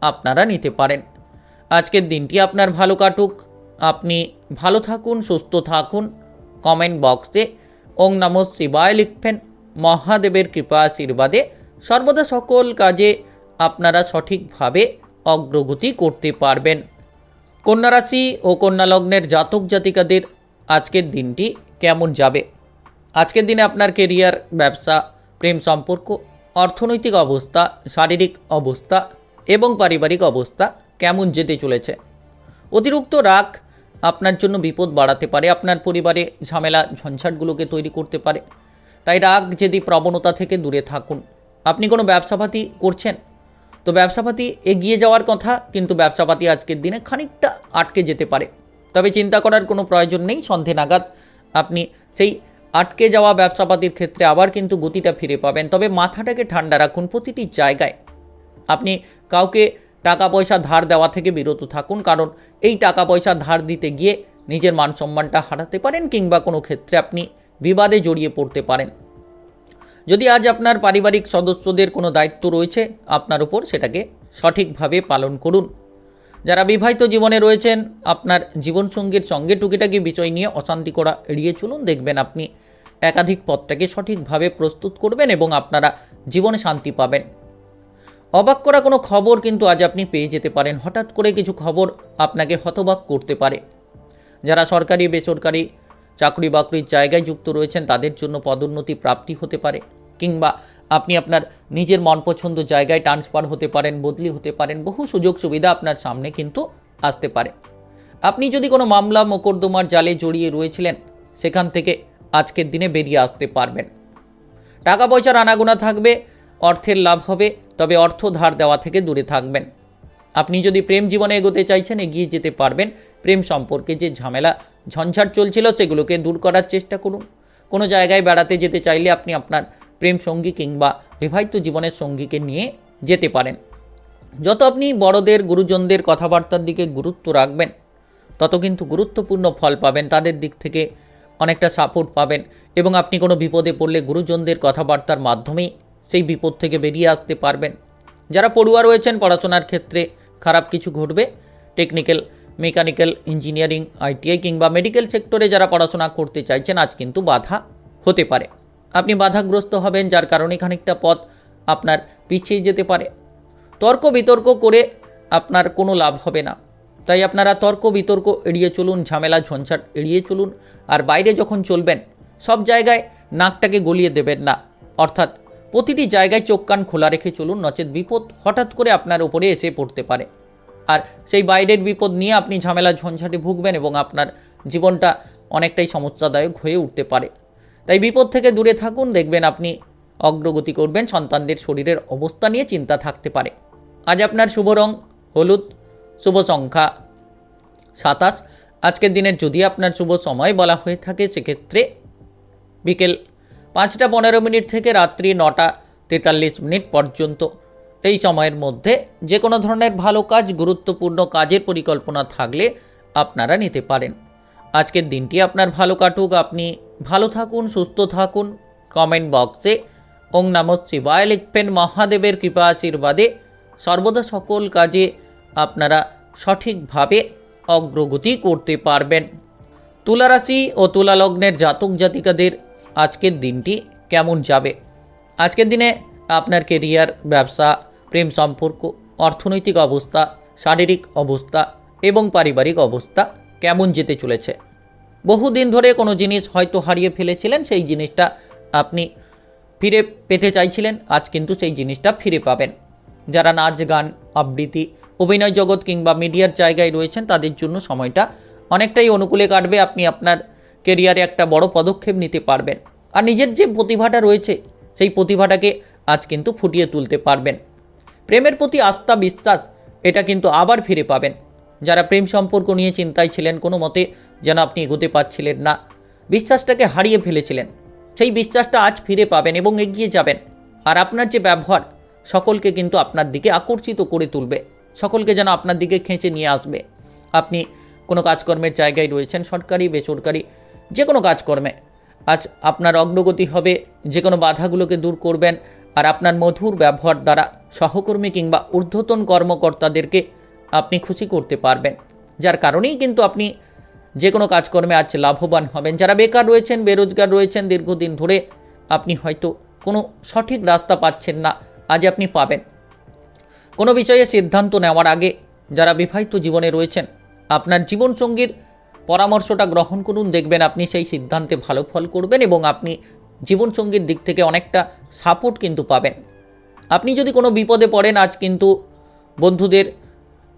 S1: আপনারা নিতে পারেন। আজকের দিনটি আপনার ভালো কাটুক। আপনি ভালো থাকুন, সুস্থ থাকুন। কমেন্ট বক্সে ওং নমঃ শিবায় লিখবেন। মহাদেবের কৃপা আশীর্বাদে সর্বদা সকল কাজে আপনারা সঠিকভাবে অগ্রগতি করতে পারবেন। কন্যা রাশি ও কন্যা লগ্নের জাতক জাতিকাদের আজকের দিনটি কেমন যাবে? আজকের দিনে আপনার কেরিয়ার, ব্যবসা, প্রেম সম্পর্ক, অর্থনৈতিক অবস্থা, শারীরিক অবস্থা এবং পারিবারিক অবস্থা কেমন যেতে চলেছে। অতিরিক্ত রাগ আপনার জন্য বিপদ বাড়াতে পারে, আপনার পরিবারে ঝামেলা ঝঞ্ঝাটগুলোকে তৈরি করতে পারে। তাই রাগ জেদি প্রবণতা থেকে দূরে থাকুন। আপনি কোনো ব্যবসাপাতি করছেন তো ব্যবসাপাতি এগিয়ে যাওয়ার কথা, কিন্তু ব্যবসাপাতি আজকের দিনে খানিকটা আটকে যেতে পারে। তবে চিন্তা করার কোনো প্রয়োজন নেই, সন্ধে নাগাদ আপনি সেই আটকে যাওয়া ব্যবসাপাতির ক্ষেত্রে আবার কিন্তু গতিটা ফিরে পাবেন। তবে মাথাটাকে ঠান্ডা রাখুন। প্রতিটি জায়গায় আপনি কাউকে টাকা পয়সা ধার দেওয়া থেকে বিরত থাকুন, কারণ এই টাকা পয়সা ধার দিতে গিয়ে নিজের মান সম্মানটা হারাতে পারেন কিংবা কোনো ক্ষেত্রে আপনি বিবাদে জড়িয়ে পড়তে পারেন। যদি আজ আপনার পারিবারিক সদস্যদের কোনো দায়িত্ব রয়েছে আপনার উপর, সেটাকে সঠিকভাবে পালন করুন। যারা বিবাহিত জীবনে রয়েছেন, আপনার জীবনসঙ্গীর সঙ্গে টুকিটাকি বিষয় নিয়ে অশান্তি করা এড়িয়ে চলুন। দেখবেন আপনি একাধিক পথটাকে সঠিকভাবে প্রস্তুত করবেন এবং আপনারা জীবনে শান্তি পাবেন। অবাক করা কোনো খবর কিন্তু আজ আপনি পেয়ে যেতে পারেন। হঠাৎ করে কিছু খবর আপনাকে হতবাক করতে পারে। যারা সরকারি বেসরকারি চাকরি বাকরির জায়গায় যুক্ত রয়েছেন, তাদের জন্য পদোন্নতি প্রাপ্তি হতে পারে, কিংবা আপনি আপনার নিজের মনপছন্দ জায়গায় ট্রান্সফার হতে পারেন, বদলি হতে পারেন। বহু সুযোগ সুবিধা আপনার সামনে কিন্তু আসতে পারে। আপনি যদি কোনো মামলা মোকদ্দমার জালে জড়িয়ে রয়েছিলেন, সেখান থেকে আজকের দিনে বেরিয়ে আসতে পারবেন। টাকা পয়সার আনাগোনা থাকবে, অর্থের লাভ হবে, তবে অর্থ ধার দেওয়া থেকে দূরে থাকবেন। আপনি যদি প্রেম জীবনে এগোতে চাইছেন, এগিয়ে যেতে পারবেন। প্রেম সম্পর্কে যে ঝামেলা ঝঞ্ঝাট চলছিল, সেগুলোকে দূর করার চেষ্টা করুন। কোনো জায়গায় বেড়াতে যেতে চাইলে আপনি আপনার প্রেম সঙ্গী কিংবা বিবাহিত জীবনের সঙ্গীকে নিয়ে যেতে পারেন। যত আপনি বড়দের, গুরুজনদের কথাবার্তার দিকে গুরুত্ব রাখবেন, তত কিন্তু গুরুত্বপূর্ণ ফল পাবেন। তাদের দিক থেকে অনেকটা সাপোর্ট পাবেন এবং আপনি কোনো বিপদে পড়লে গুরুজনদের কথাবার্তার মাধ্যমেই সেই বিপদ থেকে বেরিয়ে আসতে পারবেন। যারা পড়ুয়া রয়েছেন, পড়াশোনার ক্ষেত্রে খারাপ কিছু ঘটবে। টেকনিক্যাল, মেকানিক্যাল, ইঞ্জিনিয়ারিং, আইটিআই কিংবা মেডিকেল সেক্টরে যারা পড়াশোনা করতে চাইছেন, আজ কিন্তু বাধা হতে পারে। আপনি বাধাগ্রস্ত হবেন, যার কারণে খানিকটা পথ আপনার পিছিয়ে যেতে পারে। তর্ক বিতর্ক করে আপনার কোনো লাভ হবে না। তাই আপনারা তর্ক বিতর্ক এড়িয়ে চলুন, ঝামেলা ঝঞ্ঝাট এড়িয়ে চলুন। আর বাইরে যখন চলবেন, সব জায়গায় নাকটাকে গলিয়ে দেবেন না, অর্থাৎ প্রতিটি জায়গায় চোখ কান খোলা রেখে চলুন, নচেত বিপদ হঠাৎ করে আপনার উপরে এসে পড়তে পারে। আর সেই বাইরের বিপদ নিয়ে আপনি ঝামেলা ঝঞ্ঝাটে ভুগবেন এবং আপনার জীবনটা অনেকটাই সমস্যাদায়ক হয়ে উঠতে পারে। তাই বিপদ থেকে দূরে থাকুন, দেখবেন আপনি অগ্রগতি করবেন। সন্তানদের শরীরের অবস্থা নিয়ে চিন্তা থাকতে পারে। আজ আপনার শুভ রং হলুদ, শুভ সংখ্যা 27। আজকের দিনের যদি আপনার শুভ সময় বলা হয়ে থাকে, সেক্ষেত্রে বিকেল 5টা 15 থেকে রাত্রি 9টা 43 পর্যন্ত। এই সময়ের মধ্যে যে কোনো ধরনের ভালো কাজ, গুরুত্বপূর্ণ কাজের পরিকল্পনা থাকলে আপনারা নিতে পারেন। আজকের দিনটি আপনার ভালো কাটুক, আপনি ভালো থাকুন, সুস্থ থাকুন। কমেন্ট বক্সে ওং নমঃ শিবায় লিখবেন। মহাদেবের কৃপা আশীর্বাদে সর্বদা সকল কাজে আপনারা সঠিকভাবে অগ্রগতি করতে পারবেন। তুলা রাশি ও তুলা লগ্নের জাতক জাতিকাদের আজকের দিনটি কেমন যাবে? আজকের দিনে আপনার কেরিয়ার, ব্যবসা, প্রেম সম্পর্ক, অর্থনৈতিক অবস্থা, শারীরিক অবস্থা এবং পারিবারিক অবস্থা কেমন যেতে চলেছে? বহুদিন ধরে কোনো জিনিস হয়তো হারিয়ে ফেলেছিলেন, সেই জিনিসটা আপনি ফিরে পেতে চাইছিলেন, আজ কিন্তু সেই জিনিসটা ফিরে পাবেন। যারা নাচ, গান, আবৃত্তি, অভিনয় জগৎ কিংবা মিডিয়ার জায়গায় রয়েছেন, তাদের জন্য সময়টা অনেকটাই অনুকূলে কাটবে। আপনি আপনার কেরিয়ারে একটা বড় পদক্ষেপ নিতে পারবেন। আর নিজের যে প্রতিভাটা রয়েছে, সেই প্রতিভাটাকে আজ কিন্তু ফুটিয়ে তুলতে পারবেন। প্রেমের প্রতি আস্থা, বিশ্বাস, এটা কিন্তু আবার ফিরে পাবেন। যারা প্রেম সম্পর্ক নিয়ে চিন্তায় ছিলেন, কোনো মতে যেন আপনি এগোতে পারছিলেন না, বিশ্বাসটাকে হারিয়ে ফেলেছিলেন, সেই বিশ্বাসটা আজ ফিরে পাবেন এবং এগিয়ে যাবেন। আর আপনার যে ব্যবহার সকলকে কিন্তু আপনার দিকে আকর্ষিত করে তুলবে, সকলকে যেন আপনার দিকে খেঁচে নিয়ে আসবে। আপনি কোনো কাজকর্মের জায়গায় রয়েছেন, সরকারি বেসরকারি যে কোনো কাজকর্মে আজ আপনার অগ্রগতি হবে। যে কোনো বাধাগুলোকে দূর করবেন আর আপনার মধুর ব্যবহার দ্বারা সহকর্মী কিংবা ঊর্ধ্বতন কর্মকর্তাদেরকে আপনি খুশি করতে পারবেন, যার কারণেই কিন্তু আপনি যে কোনো কাজকর্মে আজ লাভবান হবেন। যারা বেকার রয়েছেন, বেরোজগার রয়েছেন, দীর্ঘদিন ধরে আপনি হয়তো কোনো সঠিক রাস্তা পাচ্ছেন না, আজ আপনি পাবেন। কোনো বিষয়ে সিদ্ধান্ত নেওয়ার আগে যারা বিবাহিত জীবনে রয়েছেন, আপনার জীবনসঙ্গীর পরামর্শটা গ্রহণ করুন, দেখবেন আপনি সেই সিদ্ধান্তে ভালো ফল করবেন এবং আপনি জীবনসঙ্গীর দিক থেকে অনেকটা সাপোর্ট কিন্তু পাবেন। আপনি যদি কোনো বিপদে পড়েন, আজ কিন্তু বন্ধুদের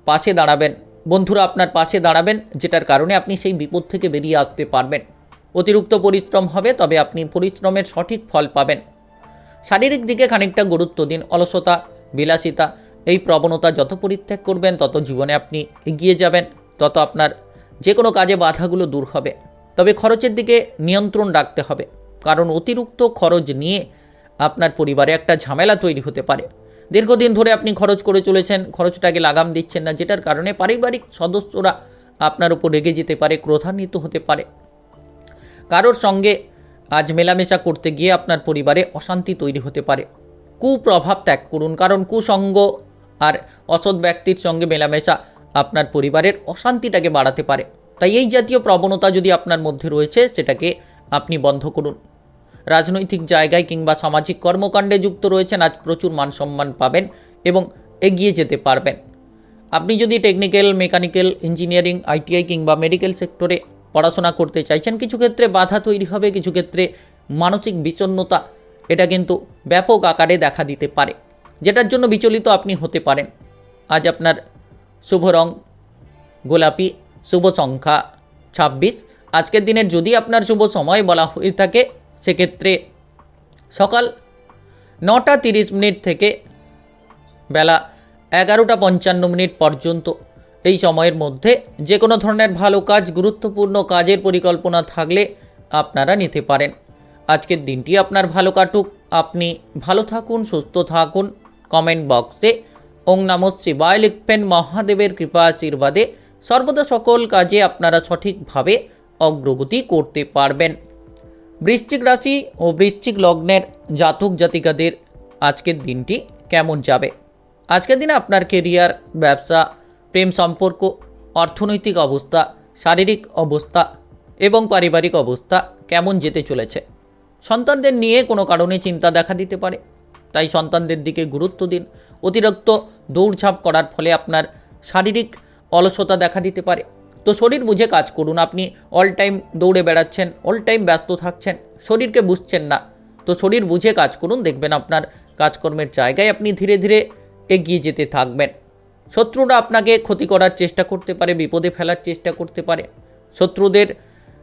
S1: পাশে দাঁড়াবেন, বন্ধুরা আপনার পাশে দাঁড়াবেন, যেটার কারণে আপনি সেই বিপদ থেকে বেরিয়ে আসতে পারবেন। অতিরিক্ত পরিশ্রম হবে, তবে আপনি পরিশ্রমের সঠিক ফল পাবেন। শারীরিক দিকে খানিকটা গুরুত্ব দিন। অলসতা, বিলাসিতা, এই প্রবণতা যত পরিত্যাগ করবেন, তত জীবনে আপনি এগিয়ে যাবেন, তত আপনার যে কোনো কাজে বাধাগুলো দূর হবে। তবে খরচের দিকে নিয়ন্ত্রণ রাখতে হবে, কারণ অতিরিক্ত খরচ নিয়ে আপনার পরিবারে একটা ঝামেলা তৈরি হতে পারে। দীর্ঘদিন ধরে আপনি খরচ করে চলেছেন, খরচটাকে লাগাম দিচ্ছেন না, যেটার কারণে পারিবারিক সদস্যরা আপনার উপর রেগে যেতে পারে, ক্রোধান্বিত হতে পারে। কারোর সঙ্গে আজ মেলামেশা করতে গিয়ে আপনার পরিবারে অশান্তি তৈরি হতে পারে। কুপ্রভাব ত্যাগ করুন, কারণ কুসঙ্গ আর অসৎ ব্যক্তির সঙ্গে মেলামেশা আপনার পরিবারের অশান্তিটাকে বাড়াতে পারে। তাই এই জাতীয় প্রবণতা যদি আপনার মধ্যে রয়েছে, সেটাকে আপনি বন্ধ করুন। রাজনৈতিক জায়গায় কিংবা সামাজিক কর্মকাণ্ডে যুক্ত রয়েছেন, আজ প্রচুর মান সম্মান পাবেন এবং এগিয়ে যেতে পারবেন। আপনি যদি টেকনিক্যাল, মেকানিক্যাল, ইঞ্জিনিয়ারিং, আইটিআই কিংবা মেডিকেল সেক্টরে পড়াশোনা করতে চাইছেন, কিছু ক্ষেত্রে বাধা তৈরি হবে, কিছু ক্ষেত্রে মানসিক বিষণ্ণতা এটা কিন্তু ব্যাপক আকারে দেখা দিতে পারে, যেটার জন্য বিচলিত আপনি হতে পারেন। আজ আপনার শুভ রং গোলাপি, শুভ সংখ্যা 26। আজকের দিনের যদি আপনার শুভ সময় বলা হয়ে থাকে, সেক্ষেত্রে সকাল 9:30 থেকে বেলা 11:55 পর্যন্ত এই সময়ের মধ্যে যে কোনো ধরনের ভালো কাজ, গুরুত্বপূর্ণ কাজের পরিকল্পনা থাকলে আপনারা নিতে পারেন। আজকের দিনটি আপনার ভালো কাটুক, আপনি ভালো থাকুন, সুস্থ থাকুন। কমেন্ট বক্সে ওং নমঃ শিবায় লিখবেন। মহাদেবের কৃপা আশীর্বাদে সর্বদা সকল কাজে আপনারা সঠিকভাবে অগ্রগতি করতে পারবেন। বৃশ্চিক রাশি ও বৃশ্চিক লগ্নের জাতক জাতিকাদের আজকের দিনটি কেমন যাবে? আজকের দিনে আপনার কেরিয়ার, ব্যবসা, প্রেম সম্পর্ক, অর্থনৈতিক অবস্থা, শারীরিক অবস্থা এবং পারিবারিক অবস্থা কেমন যেতে চলেছে? সন্তানদের নিয়ে কোনো কারণে চিন্তা দেখা দিতে পারে, তাই সন্তানদের দিকে গুরুত্ব দিন। অতিরিক্ত দৌড়ঝাঁপ করার ফলে আপনার শারীরিক অলসতা দেখা দিতে পারে, তো শরীর বুঝে কাজ করুন। আপনি অল টাইম দৌড়ে বেড়াচ্ছেন, অল টাইম ব্যস্ত থাকছেন, শরীরকে বুঝছেন না, তো শরীর বুঝে কাজ করুন। দেখবেন আপনার কাজকর্মের জায়গায় আপনি ধীরে ধীরে এগিয়ে যেতে থাকবেন। শত্রুরা আপনাকে ক্ষতি করার চেষ্টা করতে পারে, বিপদে ফেলার চেষ্টা করতে পারে। শত্রুদের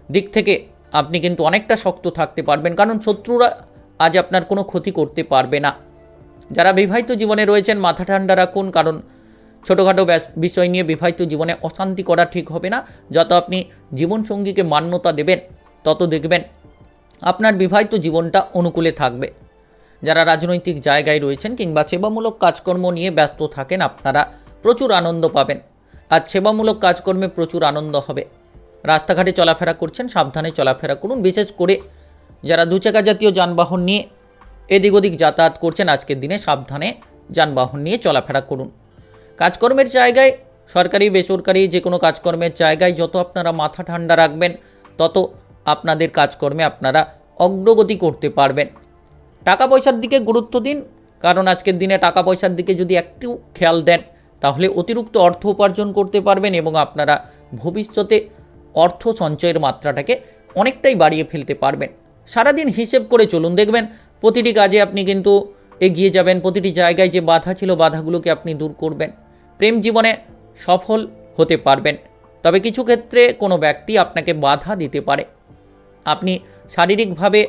S1: দিক থেকে আপনি কিন্তু অনেকটা শক্ত থাকতে পারবেন, কারণ শত্রুরা আজ আপনার কোনো ক্ষতি করতে পারবে না। যারা বিবাহিত জীবনে রয়েছেন, মাথা ঠান্ডা রাখুন, কারণ ছোটোখাটো বিষয় নিয়ে বিবাহিত জীবনে অশান্তি করা ঠিক হবে না। যত আপনি জীবনসঙ্গীকে মান্যতা দেবেন, তত দেখবেন আপনার বিবাহিত জীবনটা অনুকূলে থাকবে। যারা রাজনৈতিক জায়গায় রয়েছেন কিংবা সেবামূলক কাজকর্ম নিয়ে ব্যস্ত থাকেন, আপনারা প্রচুর আনন্দ পাবেন। আজ সেবামূলক কাজকর্মে প্রচুর আনন্দ হবে। রাস্তাঘাটে চলাফেরা করছেন, সাবধানে চলাফেরা করুন। বিশেষ করে যারা দুচাকা জাতীয় যানবাহন নিয়ে এদিক ওদিক যাতায়াত করছেন, আজকের দিনে সাবধানে যানবাহন নিয়ে চলাফেরা করুন। কাজকর্মের জায়গায়, সরকারি বেসরকারি যে কোনো কাজকর্মের জায়গায় যত আপনারা মাথা ঠান্ডা রাখবেন, তত আপনাদের কাজকর্মে আপনারা অগ্রগতি করতে পারবেন। টাকা পয়সার দিকে গুরুত্ব দিন, কারণ আজকের দিনে টাকা পয়সার দিকে যদি একটু খেয়াল দেন, তাহলে অতিরিক্ত অর্থ উপার্জন করতে পারবেন এবং আপনারা ভবিষ্যতে অর্থ সঞ্চয়ের মাত্রাটাকে অনেকটাই বাড়িয়ে ফেলতে পারবেন। সারাদিন হিসেব করে চলুন, দেখবেন প্রতিটি কাজে আপনি কিন্তু এগিয়ে যাবেন। প্রতিটি জায়গায় যে বাধা ছিল, বাধাগুলোকে আপনি দূর করবেন। প্রেম জীবনে সফল হতে পারবেন। তবে কিছু ক্ষেত্রে কোনো ব্যক্তি আপনাকে বাধা দিতে পারে। আপনি শারীরিকভাবে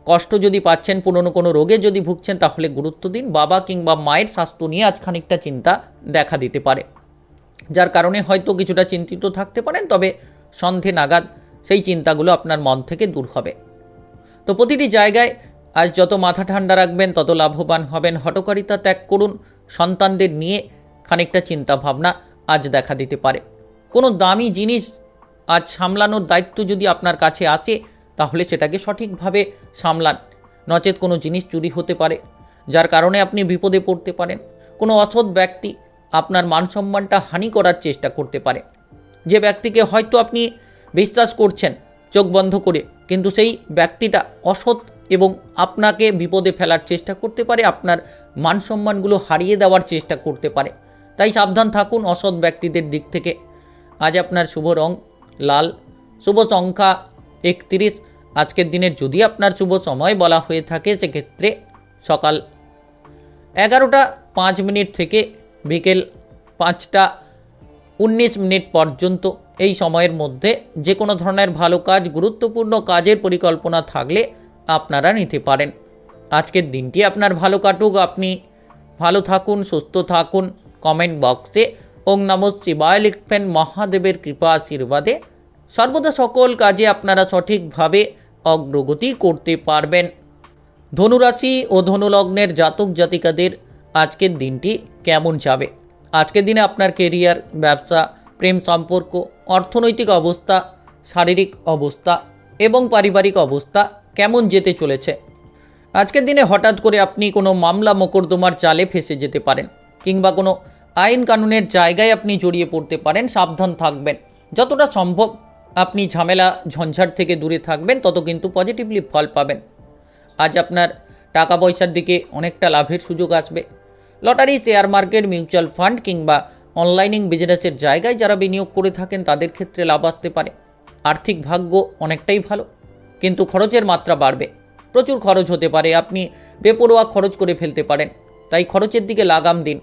S1: কষ্ট যদি পাচ্ছেন, পুরনো কোনো রোগে যদি ভুগছেন, তাহলে গুরুত্ব দিন। বাবা কিংবা মায়ের স্বাস্থ্য নিয়ে আজ খানিকটা চিন্তা দেখা দিতে পারে, যার কারণে হয়তো কিছুটা চিন্তিত থাকতে পারেন। তবে সন্ধে নাগাদ সেই চিন্তাগুলো আপনার মন থেকে দূর হবে। তো প্রতিটি জায়গায় আজ যত মাথা ঠান্ডা রাখবেন, তত লাভবান হবেন। হঠকারিতা ত্যাগ করুন। সন্তানদের নিয়ে খানিকটা চিন্তা ভাবনা আজ দেখা দিতে পারে। কোনো দামি জিনিস আজ সামলানোর দায়িত্ব যদি আপনার কাছে আসে, তাহলে সেটাকে সঠিকভাবে সামলান, নচেত কোনো জিনিস চুরি হতে পারে, যার কারণে আপনি বিপদে পড়তে পারেন। কোনো অসৎ ব্যক্তি আপনার মান সম্মানটা হানি করার চেষ্টা করতে পারে। যে ব্যক্তিকে হয়তো আপনি বিশ্বাস করছেন চোখ বন্ধ করে, কিন্তু সেই ব্যক্তিটা অসৎ এবং আপনাকে বিপদে ফেলার চেষ্টা করতে পারে, আপনার মান সম্মানগুলো হারিয়ে দেওয়ার চেষ্টা করতে পারে। তাই সাবধান থাকুন অসৎ ব্যক্তিদের দিক থেকে। আজ আপনার শুভ রং লাল। শুভ সংখ্যা 31। আজকের দিনের যদি আপনার শুভ সময় বলা হয়ে থাকে সেক্ষেত্রে সকাল 11টা 5 মিনিট থেকে বিকেল 5টা 19 মিনিট পর্যন্ত। এই সময়ের মধ্যে যে কোনো ধরনের ভালো কাজ, গুরুত্বপূর্ণ কাজের পরিকল্পনা থাকলে আপনারা নিতে পারেন। আজকের দিনটি আপনার ভালো কাটুক, আপনি ভালো থাকুন, সুস্থ থাকুন। কমেন্ট বক্সে ওং নমঃ শিবায় লিখবেন। মহাদেবের কৃপা আশীর্বাদে সর্বদা সকল কাজে আপনারা সঠিকভাবে অগ্রগতি করতে পারবেন। ধনুরাশি ও ধনুলগ্নের জাতক জাতিকাদের আজকের দিনটি কেমন যাবে? আজকের দিনে আপনার কেরিয়ার, ব্যবসা, প্রেম সম্পর্ক, অর্থনৈতিক অবস্থা, শারীরিক অবস্থা এবং পারিবারিক অবস্থা কেমন যেতে চলেছে? আজকের দিনে হঠাৎ করে আপনি কোনো মামলা মোকদ্দমার জালে ফেঁসে যেতে পারেন, কিংবা কোনো আইন কানুনের জায়গায় আপনি জড়িয়ে পড়তে পারেন। সাবধান থাকবেন। যতটা সম্ভব আপনি ঝামেলা ঝঞ্ঝাট থেকে দূরে থাকবেন, তত কিন্তু পজিটিভলি ফল পাবেন। আজ আপনার টাকা পয়সার দিকে অনেকটা লাভের সুযোগ আসবে। Lottery, share market, mutual fund কিংবা অনলাইনিং বিজনেসের জায়গায় যারা বিনিয়োগ করে থাকেন তাদের ক্ষেত্রে লাভ আসতে পারে। আর্থিক ভাগ্য অনেকটাই ভালো, কিন্তু খরচের মাত্রা বাড়বে। প্রচুর খরচ হতে পারে, আপনি বেপরোয়া খরচ করে ফেলতে পারেন। তাই খরচের দিকে লাগাম দিন।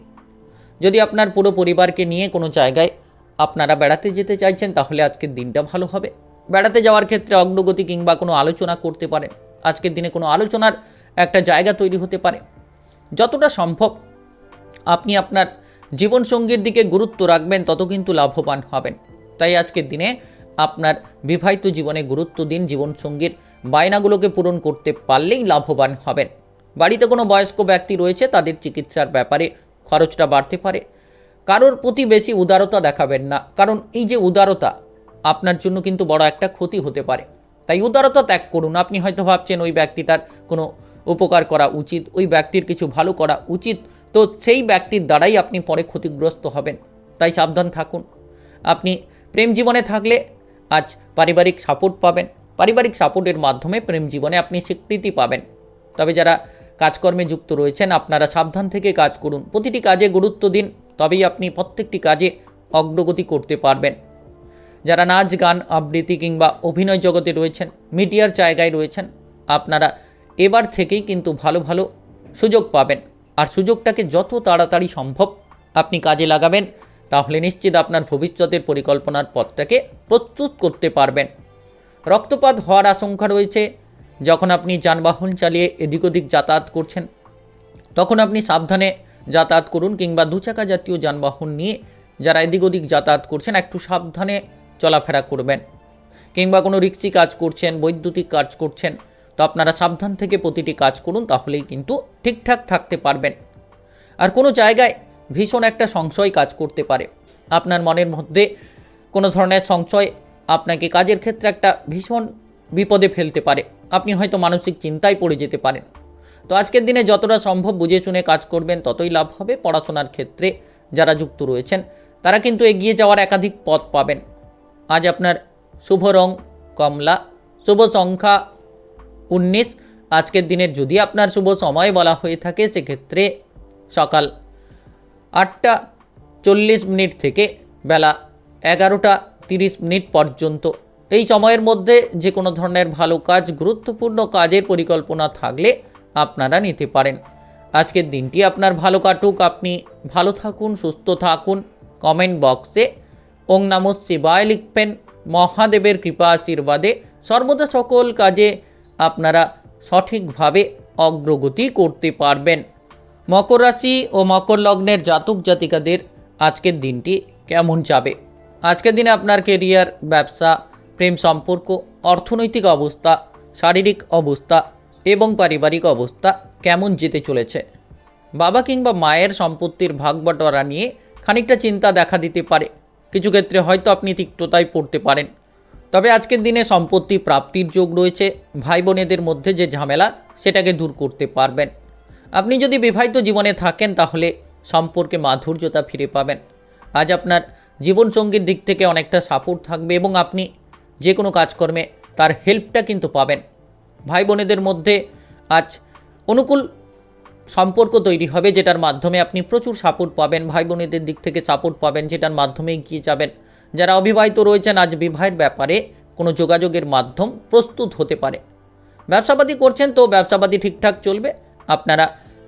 S1: যদি আপনার পুরো পরিবারকে নিয়ে কোনো জায়গায় আপনারা বেড়াতে যেতে চাইছেন, তাহলে আজকের দিনটা ভালো হবে। বেড়াতে যাওয়ার ক্ষেত্রে অগ্রগতি কিংবা কোনো আলোচনা করতে পারেন। আজকের দিনে কোনো আলোচনার একটা জায়গা তৈরি হতে পারে। যতটা সম্ভব আপনি আপনার জীবনসঙ্গীর দিকে গুরুত্ব রাখবেন, তত কিন্তু লাভবান হবেন। তাই আজকের দিনে আপনার বিবাহিত জীবনে গুরুত্ব দিন। জীবনসঙ্গীর বায়নাগুলোকে পূরণ করতে পারলেই লাভবান হবেন। বাড়িতে কোনো বয়স্ক ব্যক্তি রয়েছে, তাদের চিকিৎসার ব্যাপারে খরচটা বাড়তে পারে। কারোর প্রতি বেশি উদারতা দেখাবেন না, কারণ এই যে উদারতা আপনার জন্য কিন্তু বড় একটা ক্ষতি হতে পারে। তাই উদারতা ত্যাগ করুন। আপনি হয়তো ভাবছেন ওই ব্যক্তিটার কোনো উপকার করা উচিত, ওই ব্যক্তির কিছু ভালো করা উচিত, তো সেই ব্যক্তির দ্বারাই আপনি পরে ক্ষতিগ্রস্ত হবেন। তাই সাবধান থাকুন। আপনি প্রেম জীবনে থাকলে আজ পারিবারিক সাপোর্ট পাবেন। পারিবারিক সাপোর্টের মাধ্যমে প্রেম জীবনে আপনি স্বীকৃতি পাবেন। তবে যারা কাজকর্মে যুক্ত রয়েছেন, আপনারা সাবধান থেকে কাজ করুন। প্রতিটি কাজে গুরুত্ব দিন, তবেই আপনি প্রত্যেকটি কাজে অগ্রগতি করতে পারবেন। যারা নাচ, গান, আবৃত্তি কিংবা অভিনয় জগতে রয়েছেন, মিডিয়ার জায়গায় রয়েছেন, আপনারা এবার থেকেই কিন্তু ভালো ভালো সুযোগ পাবেন। আর সুযোগটাকে যত তাড়াতাড়ি সম্ভব আপনি কাজে লাগাবেন, তাহলে নিশ্চিত আপনার ভবিষ্যতের পরিকল্পনার পথটাকে প্রস্তুত করতে পারবেন। রক্তপাত হওয়ার আশঙ্কা রয়েছে। যখন আপনি যানবাহন চালিয়ে এদিক ওদিক যাতায়াত করছেন, তখন আপনি সাবধানে যাতায়াত করুন, কিংবা দুচাকা জাতীয় যানবাহন নিয়ে যারা এদিক ওদিক যাতায়াত করছেন একটু সাবধানে চলাফেরা করবেন। কিংবা কোনো রিক্সি কাজ করছেন, বৈদ্যুতিক কাজ করছেন, তো আপনারা সাবধান থেকে প্রতিটি কাজ করুন, তাহলেই কিন্তু ঠিকঠাক থাকতে পারবেন। আর কোনো জায়গায় ভীষণ একটা সংশয় কাজ করতে পারে। আপনার মনের মধ্যে কোনো ধরনের সংশয় আপনাকে কাজের ক্ষেত্রে একটা ভীষণ বিপদে ফেলতে পারে। আপনি হয়তো মানসিক চিন্তায় পড়ে যেতে পারেন। তো আজকের দিনে যতটা সম্ভব বুঝে শুনে কাজ করবেন, ততই লাভ হবে। পড়াশোনার ক্ষেত্রে যারা যুক্ত রয়েছেন, তারা কিন্তু এগিয়ে যাওয়ার একাধিক পথ পাবেন। আজ আপনার শুভ রং কমলা, শুভ সংখ্যা 19। আজকের দিনের যদি আপনার শুভ সময় বলা হয়ে থাকে সেক্ষেত্রে সকাল 8টা 40 মিনিট থেকে বেলা 11টা 30 মিনিট পর্যন্ত। এই সময়ের মধ্যে যে কোনো ধরনের ভালো কাজ, গুরুত্বপূর্ণ কাজের পরিকল্পনা থাকলে আপনারা নিতে পারেন। আজকের দিনটি আপনার ভালো কাটুক, আপনি ভালো থাকুন, সুস্থ থাকুন। কমেন্ট বক্সে ওং নমঃ শিবায় লিখবেন। মহাদেবের কৃপা আশীর্বাদে সর্বদা সকল কাজে আপনারা সঠিকভাবে অগ্রগতি করতে পারবেন। মকর রাশি ও মকর লগ্নের জাতক জাতিকাদের আজকের দিনটি কেমন যাবে? আজকের দিনে আপনার কেরিয়ার, ব্যবসা, প্রেম সম্পর্ক, অর্থনৈতিক অবস্থা, শারীরিক অবস্থা এবং পারিবারিক অবস্থা কেমন যেতে চলেছে? বাবা কিংবা মায়ের সম্পত্তির ভাগ বাটোয়ারা নিয়ে খানিকটা চিন্তা দেখা দিতে পারে। কিছু ক্ষেত্রে হয়তো আপনি তিক্ততায় পড়তে পারেন। তবে আজকের দিনে সম্পত্তি প্রাপ্তির যোগ রয়েছে। ভাই বোনেদের মধ্যে যে ঝামেলা, সেটাকে দূর করতে পারবেন। আপনি যদি বিবাহিত জীবনে থাকেন, তাহলে সম্পর্কে মাধুর্যতা ফিরে পাবেন। আজ আপনার জীবনসঙ্গীর দিক থেকে অনেকটা সাপোর্ট থাকবে এবং আপনি যে কোনো কাজকর্মে তার হেল্পটা কিন্তু পাবেন। ভাই বোনেদের মধ্যে আজ অনুকূল সম্পর্ক তৈরি হবে, যেটার মাধ্যমে আপনি প্রচুর সাপোর্ট পাবেন। ভাই বোনেদের দিক থেকে সাপোর্ট পাবেন, যেটার মাধ্যমে এগিয়ে যাবেন। যারা অবিবাহিত রয়েছেন আজ বিবাহের ব্যাপারে কোনো যোগাযোগের মাধ্যম প্রস্তুত হতে পারে। ব্যবসাপাতি করছেন তো ব্যবসাপাতি ঠিকঠাক চলবে, আপনারা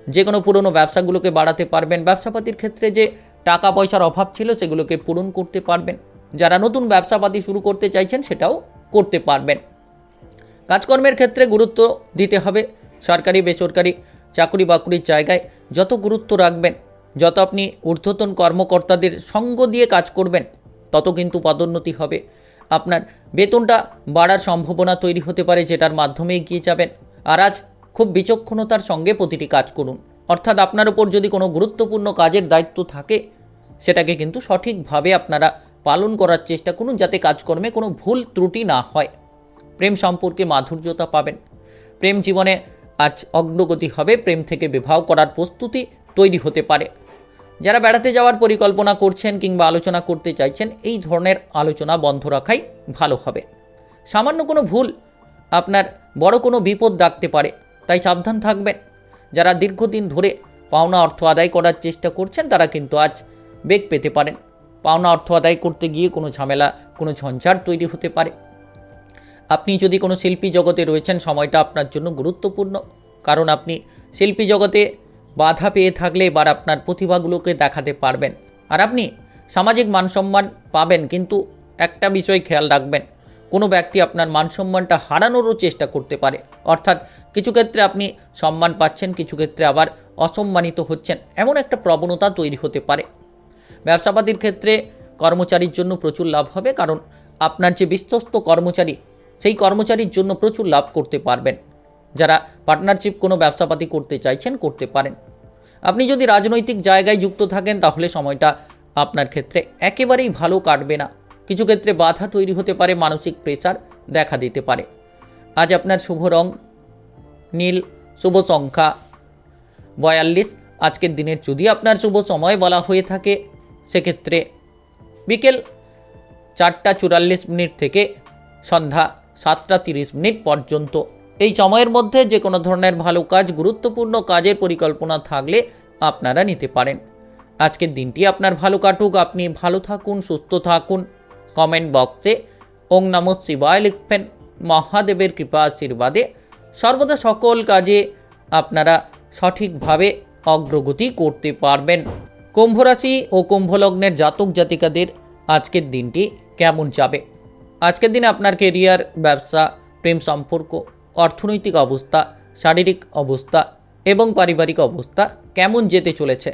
S1: যে কোনো পুরনো ব্যবসাগুলোকে বাড়াতে পারবেন। ব্যবসাপাতির ক্ষেত্রে যে টাকা পয়সার অভাব ছিল সেগুলোকে পূরণ করতে পারবেন। যারা নতুন ব্যবসাপাতি শুরু করতে চাইছেন সেটাও করতে পারবেন। কাজকর্মের ক্ষেত্রে গুরুত্ব দিতে হবে। সরকারি বেসরকারি চাকরি বাকরির জায়গায় যত গুরুত্ব রাখবেন, যত আপনি ঊর্ধ্বতন কর্মকর্তাদের সঙ্গ দিয়ে কাজ করবেন, তত কিন্তু পদোন্নতি হবে। আপনার বেতনটা বাড়ার সম্ভাবনা তৈরি হতে পারে, যেটার মাধ্যমে এগিয়ে যাবেন। আর আজ খুব বিচক্ষণতার সঙ্গে প্রতিটি কাজ করুন, অর্থাৎ আপনার উপর যদি কোনো গুরুত্বপূর্ণ কাজের দায়িত্ব থাকে সেটাকে কিন্তু সঠিকভাবে আপনারা পালন করার চেষ্টা করুন, যাতে কাজকর্মে কোনো ভুল ত্রুটি না হয়। প্রেম সম্পর্কে মাধুর্যতা পাবেন। প্রেম জীবনে আজ অগ্রগতি হবে। প্রেম থেকে বিবাহ করার প্রস্তুতি তৈরি হতে পারে। যারা বেড়াতে যাওয়ার পরিকল্পনা করছেন কিংবা আলোচনা করতে চাইছেন, এই ধরনের আলোচনা বন্ধ রাখাই ভালো হবে। সামান্য কোনো ভুল আপনার বড় কোনো বিপদ ডাকতে পারে, তাই সাবধান থাকবেন। যারা দীর্ঘদিন ধরে পাওনা অর্থ আদায় করার চেষ্টা করছেন তারা কিন্তু আজ বেগ পেতে পারেন। পাওনা অর্থ আদায় করতে গিয়ে কোনো ঝামেলা, কোনো ঝঞ্ঝাট তৈরি হতে পারে। আপনি যদি কোনো শিল্পী জগতে রয়েছেন, সময়টা আপনার জন্য গুরুত্বপূর্ণ, কারণ আপনি শিল্পী জগতে বাধা পেয়ে থাকলে এবার আপনার প্রতিভাগুলোকে দেখাতে পারবেন। আর আপনি সামাজিক মানসম্মান পাবেন, কিন্তু একটা বিষয় খেয়াল রাখবেন, কোনো ব্যক্তি আপনার মানসম্মানটা হারানোরও চেষ্টা করতে পারে। অর্থাৎ কিছু ক্ষেত্রে আপনি সম্মান পাচ্ছেন, কিছু ক্ষেত্রে আবার অসম্মানিত হচ্ছেন, এমন একটা প্রবণতা তৈরি হতে পারে। ব্যবসাপাতির ক্ষেত্রে কর্মচারীর জন্য প্রচুর লাভ হবে, কারণ আপনার যে বিশ্বস্ত কর্মচারী, সেই কর্মচারীর জন্য প্রচুর লাভ করতে পারবেন। যারা পার্টনারশিপ কোনো ব্যবসাপাতি করতে চাইছেন করতে পারেন। আপনি যদি রাজনৈতিক জায়গায় যুক্ত থাকেন তাহলে সময়টা আপনার ক্ষেত্রে একেবারেই ভালো কাটবে না। কিছু ক্ষেত্রে বাধা তৈরি হতে পারে, মানসিক প্রেসার দেখা দিতে পারে। আজ আপনার শুভ রং নীল, শুভ সংখ্যা 42। আজকের দিনের যদি আপনার শুভ সময় বলা হয়ে থাকে সেক্ষেত্রে বিকেল 4:44 থেকে সন্ধ্যা 7:30 পর্যন্ত। এই সময়ের মধ্যে যে কোনো ধরনের ভালো কাজ, গুরুত্বপূর্ণ কাজের পরিকল্পনা থাকলে আপনারা নিতে পারেন। আজকের দিনটি আপনার ভালো কাটুক, আপনি ভালো থাকুন, সুস্থ থাকুন। কমেন্ট বক্সে ওং নমঃ শিবায় লিখবেন। মহাদেবের কৃপা আশীর্বাদে সর্বদা সকল কাজে আপনারা সঠিকভাবে অগ্রগতি করতে পারবেন। কুম্ভ রাশি ও কুম্ভ লগ্নের জাতক জাতিকাদের আজকের দিনটি কেমন যাবে? আজকের দিনে আপনার কেরিয়ার, ব্যবসা, প্রেম সম্পর্ক, অর্থনৈতিক অবস্থা, শারীরিক অবস্থা এবং পারিবারিক অবস্থা কেমন যেতে চলেছে?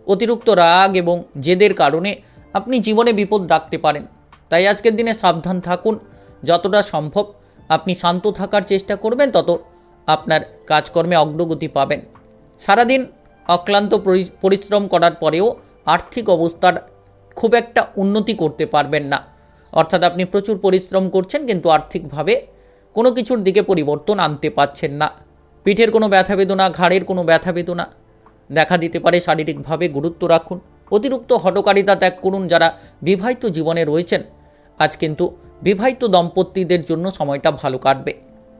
S1: অতিরিক্ত রাগ এবং জেদের কারণে আপনি জীবনে বিপদ ডাকতে পারেন, তাই আজকের দিনে সাবধান থাকুন। যতটা সম্ভব আপনি শান্ত থাকার চেষ্টা করবেন, তত আপনার কাজকর্মে অগ্রগতি পাবেন। সারাদিন অক্লান্ত পরিশ্রম করার পরেও আর্থিক অবস্থার খুব একটা উন্নতি করতে পারবেন না। অর্থাৎ আপনি প্রচুর পরিশ্রম করছেন কিন্তু আর্থিকভাবে কোনো কিছুর দিকে পরিবর্তন আনতে পারছেন না। পিঠের কোনো ব্যথা বেদনা, ঘাড়ের কোনো ব্যথা বেদনা দেখা দিতে পারে। শারীরিকভাবে গুরুত্ব রাখুন। অতিরিক্ত হঠকারিতা ত্যাগ করুন। যারা বিবাহিত জীবনে রয়েছেন, আজ কিন্তু বিবাহিত দম্পতিদের জন্য সময়টা ভালো কাটবে।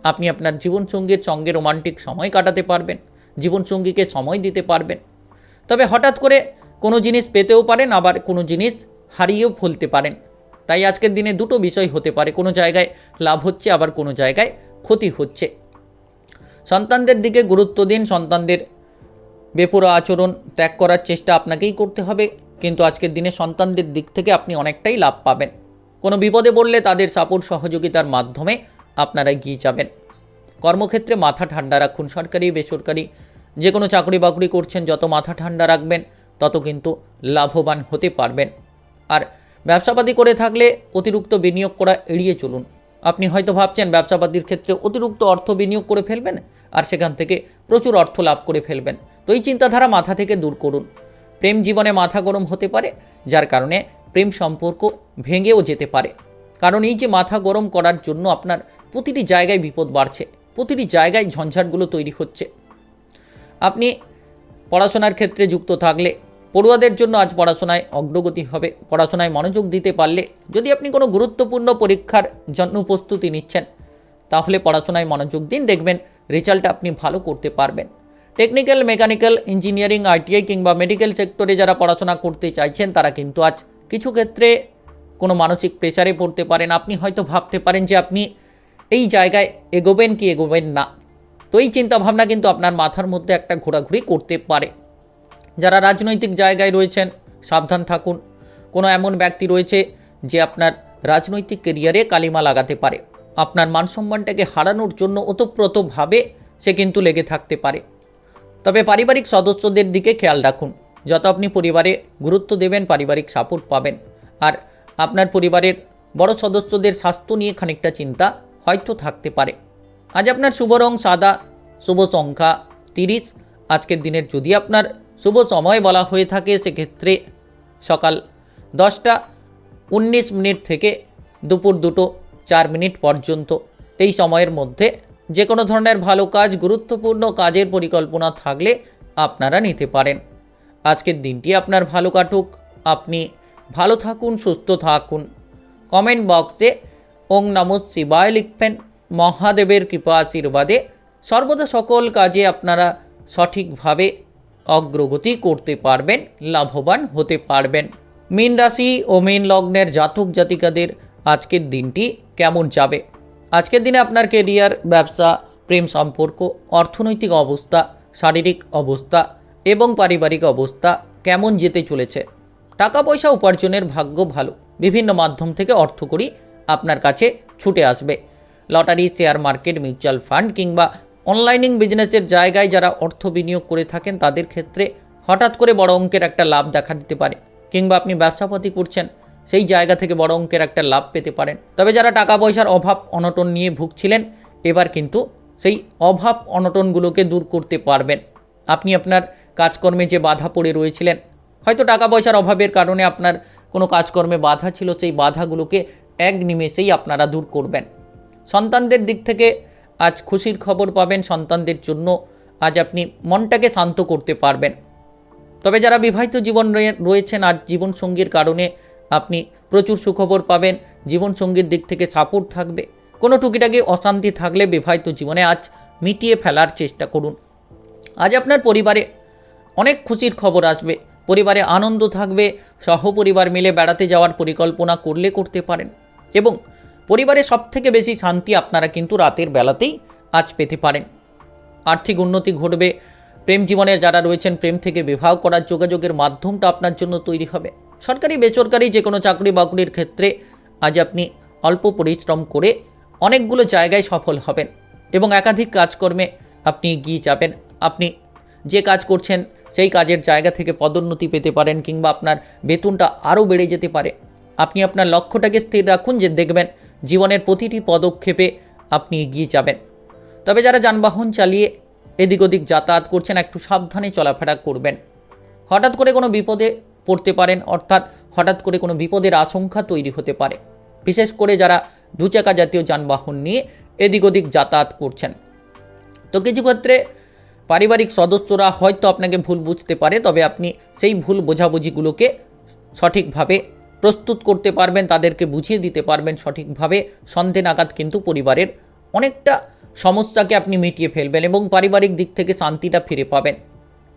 S1: আপনি আপনার জীবনসঙ্গীর সঙ্গে রোমান্টিক সময় কাটাতে পারবেন, জীবনসঙ্গীকে সময় দিতে পারবেন। তবে হঠাৎ করে কোনো জিনিস পেতেও পারেন, আবার কোনো জিনিস হারিয়েও ফেলতে পারেন। তাই আজকের দিনে দুটো বিষয় হতে পারে, কোনো জায়গায় লাভ হচ্ছে, আবার কোনো জায়গায় ক্ষতি হচ্ছে। সন্তানদের দিকে গুরুত্ব দিন। সন্তানদের বেপরোয়া আচরণ ত্যাগ করার চেষ্টা আপনাকেই করতে হবে, কিন্তু আজকের দিনে সন্তানদের দিক থেকে আপনি অনেকটাই লাভ পাবেন। কোনো বিপদে পড়লে তাদের সাপোর্ট সহযোগিতার মাধ্যমে আপনারা এগিয়ে যাবেন। কর্মক্ষেত্রে মাথা ঠান্ডা রাখুন। সরকারি বেসরকারি যে কোনো চাকরি বাকরি করছেন, যত মাথা ঠান্ডা রাখবেন তত কিন্তু লাভবান হতে পারবেন। আর ব্যবসাপাতি করে থাকলে অতিরিক্ত বিনিয়োগ করা এড়িয়ে চলুন। আপনি হয়তো ভাবছেন ব্যবসাপাতির ক্ষেত্রে অতিরিক্ত অর্থ বিনিয়োগ করে ফেলবেন আর সেখান থেকে প্রচুর অর্থ লাভ করে ফেলবেন, তো এই চিন্তাধারা মাথা থেকে দূর করুন। প্রেম জীবনে মাথা গরম হতে পারে, যার কারণে প্রেম সম্পর্ক ভেঙেও যেতে পারে। কারণ এই যে মাথা গরম করার জন্য আপনার প্রতিটি জায়গায় বিপদ বাড়ছে, প্রতিটি জায়গায় ঝঞ্ঝাটগুলো তৈরি হচ্ছে। আপনি পড়াশোনার ক্ষেত্রে যুক্ত থাকলে পড়ুয়াদের জন্য আজ পড়াশোনায় অগ্রগতি হবে। পড়াশোনায় মনোযোগ দিতে পারলে, যদি আপনি কোনো গুরুত্বপূর্ণ পরীক্ষার জন্য প্রস্তুতি নিচ্ছেন, তাহলে পড়াশোনায় মনোযোগ দিন, দেখবেন রেজাল্ট আপনি ভালো করতে পারবেন। টেকনিক্যাল, মেকানিক্যাল, ইঞ্জিনিয়ারিং, আইটিআই কিংবা মেডিকেল সেক্টরে যারা পড়াশোনা করতে চাইছেন তারা কিন্তু আজ কিছু ক্ষেত্রে কোনো মানসিক প্রেসারে পড়তে পারেন। আপনি হয়তো ভাবতে পারেন যে আপনি এই জায়গায় এগোবেন কি এগোবেন না। তো এই চিন্তাভাবনা কিন্তু আপনার মাথার মধ্যে একটা ঘোরাঘুরি করতে পারে। যারা রাজনৈতিক জায়গায় রয়েছেন সাবধান থাকুন। কোনো এমন ব্যক্তি রয়েছে যে আপনার রাজনৈতিক কেরিয়ারে কালিমা লাগাতে পারে। আপনার মানসম্মানটাকে হারানোর জন্য ওতপ্রোতভাবে সে কিন্তু লেগে থাকতে পারে। তবে পারিবারিক সদস্যদের দিকে খেয়াল রাখুন। যত আপনি পরিবারে গুরুত্ব দেবেন পারিবারিক সাপোর্ট পাবেন। আর আপনার পরিবারের বড় সদস্যদের স্বাস্থ্য নিয়ে খানিকটা চিন্তা হয়তো থাকতে পারে। আজ আপনার শুভ রং সাদা, শুভ সংখ্যা 30। আজকের দিনের যদি আপনার শুভ সময় বলা হয়ে থাকে সেক্ষেত্রে সকাল 10টা 19 থেকে দুপুর 2টো 4 পর্যন্ত। এই সময়ের মধ্যে যে কোনো ধরনের ভালো কাজ, গুরুত্বপূর্ণ কাজের পরিকল্পনা থাকলে আপনারা নিতে পারেন। আজকের দিনটি আপনার ভালো কাটুক, আপনি ভালো থাকুন, সুস্থ থাকুন। কমেন্ট বক্সে ওং নমঃ শিবায় লিখবেন। মহাদেবের কৃপা আশীর্বাদে সর্বদা সকল কাজে আপনারা সঠিকভাবে অগ্রগতি করতে পারবেন, লাভবান হতে পারবেন। মীন রাশি ও মীন লগ্নের জাতক জাতিকাদের আজকের দিনটি কেমন যাবে? আজকের দিনে আপনার কেরিয়ার, ব্যবসা, প্রেম সম্পর্ক, অর্থনৈতিক অবস্থা, শারীরিক অবস্থা এবং পারিবারিক অবস্থা কেমন যেতে চলেছে? টাকা পয়সা উপার্জনের ভাগ্য ভালো। বিভিন্ন মাধ্যম থেকে অর্থকড়ি আপনার কাছে ছুটে আসবে। Lottery, share market, mutual fund কিংবা অনলাইনিং বিজনেসের জায়গায় যারা অর্থ বিনিয়োগ করে থাকেন তাদের ক্ষেত্রে হঠাৎ করে বড় অঙ্কের একটা লাভ দেখা দিতে পারে। কিংবা আপনি ব্যবসাপাতি করছেন, সেই জায়গা থেকে বড় অঙ্কের একটা লাভ পেতে পারেন। তবে যারা টাকা পয়সার অভাব অনটন নিয়ে ভুগছিলেন, এবার কিন্তু সেই অভাব অনটনগুলোকে দূর করতে পারবেন। আপনি আপনার কাজকর্মে যে বাধা পড়ে রয়েছিলেন, হয়তো টাকা পয়সার অভাবের কারণে আপনার কোনো কাজকর্মে বাধা ছিল, সেই বাধাগুলোকে এক নিমেষেই আপনারা দূর করবেন। সন্তানদের দিক থেকে আজ খুশির খবর পাবেন। সন্তানদের জন্য আজ আপনি মনটাকে শান্ত করতে পারবেন। তবে যারা বিবাহিত জীবন রয়েছেন, আজ জীবনসঙ্গীর কারণে আপনি প্রচুর সুখবর পাবেন। জীবনসঙ্গীর দিক থেকে সাপোর্ট থাকবে। কোনো টুকিটাকি অশান্তি থাকলে বিবাহিত জীবনে আজ মিটিয়ে ফেলার চেষ্টা করুন। আজ আপনার পরিবারে অনেক খুশির খবর আসবে। পরিবারে আনন্দ থাকবে। সহপরিবার মিলে বেড়াতে যাওয়ার পরিকল্পনা করতে পারেন। এবং পরিবারে সবথেকে বেশি শান্তি আপনারা কিন্তু রাতের বেলাতেই আজ পেতে পারেন। আর্থিক উন্নতি ঘটবে। প্রেম জীবনে যারা রয়েছেন, প্রেম থেকে বিবাহ করার যোগাযোগের মাধ্যমটা আপনার জন্য তৈরি হবে। সরকারি বেসরকারি যে কোনো চাকরি বাকরির ক্ষেত্রে আজ আপনি অল্প পরিশ্রম করে অনেকগুলো জায়গায় সফল হবেন এবং একাধিক কাজকর্মে আপনি এগিয়ে যাবেন। আপনি যে কাজ করছেন সেই কাজের জায়গা থেকে পদোন্নতি পেতে পারেন কিংবা আপনার বেতনটা আরও বেড়ে যেতে পারে। আপনি আপনার লক্ষ্যটাকে স্থির রাখুন, যে দেখবেন জীবনের প্রতিটি পদক্ষেপে আপনি এগিয়ে যাবেন। তবে যারা যানবাহন চালিয়ে এদিক ওদিক যাতায়াত করছেন, একটু সাবধানে চলাফেরা করবেন। হঠাৎ করে কোনো বিপদে পড়তে পারেন, অর্থাৎ হঠাৎ করে কোনো বিপদের আশঙ্কা তৈরি হতে পারে। বিশেষ করে যারা দুচাকা জাতীয় যানবাহন নিয়ে এদিক ওদিক যাতায়াত করছেন। তো কিছু ক্ষেত্রে পারিবারিক সদস্যরা হয়তো আপনাকে ভুল বুঝতে পারে, তবে আপনি সেই ভুল বোঝাবুঝিগুলোকে সঠিকভাবে প্রস্তুত করতে পারবেন, তাদেরকে বুঝিয়ে দিতে পারবেন সঠিকভাবে। সন্দেহ নাগাদ কিন্তু পরিবারের অনেকটা সমস্যাকে আপনি মিটিয়ে ফেলবেন এবং পারিবারিক দিক থেকে শান্তিটা ফিরে পাবেন।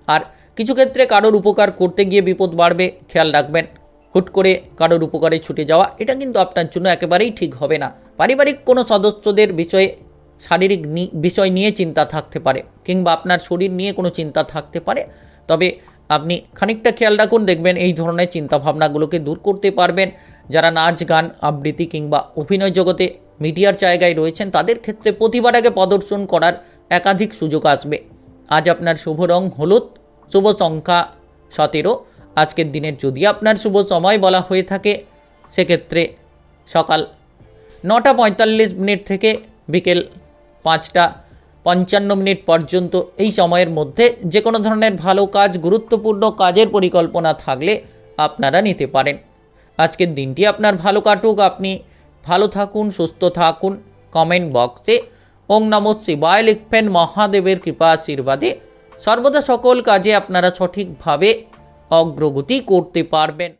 S1: আর কিছু ক্ষেত্রে কারোর উপকার করতে গিয়ে বিপদ বাড়বে, খেয়াল রাখবেন। হুট করে কারোর উপকারে ছুটে যাওয়া, এটা কিন্তু আপনার জন্য একেবারেই ঠিক হবে না। পারিবারিক কোনো সদস্যদের বিষয়ে শারীরিক বিষয় নিয়ে চিন্তা থাকতে পারে কিংবা আপনার শরীর নিয়ে কোনো চিন্তা থাকতে পারে। তবে আপনি খানিকটা খেয়াল রাখুন, দেখবেন এই ধরনের চিন্তাভাবনাগুলোকে দূর করতে পারবেন। যারা নাচ, গান, আবৃত্তি কিংবা অভিনয় জগতে মিডিয়ার জায়গায় রয়েছেন, তাদের ক্ষেত্রে প্রতিভাটাকে প্রদর্শন করার একাধিক সুযোগ আসবে। আজ আপনার শুভ রং হলুদ, শুভ সংখ্যা 17। আজকের দিনের যদি আপনার শুভ সময় বলা হয়ে থাকে সেক্ষেত্রে সকাল 9টা 45 থেকে বিকেল 5টা 55 পর্যন্ত। এই সময়ের মধ্যে যে কোনো ধরনের ভালো কাজ, গুরুত্বপূর্ণ কাজের পরিকল্পনা থাকলে আপনারা নিতে পারেন। আজকের দিনটি আপনার ভালো কাটুক, আপনি ভালো থাকুন, সুস্থ থাকুন। কমেন্ট বক্সে ওং নমঃ শিবায় লিখবেন। মহাদেবের কৃপা আশীর্বাদে সর্বদা সকল কাজে আপনারা সঠিকভাবে অগ্রগতি করতে পারবেন।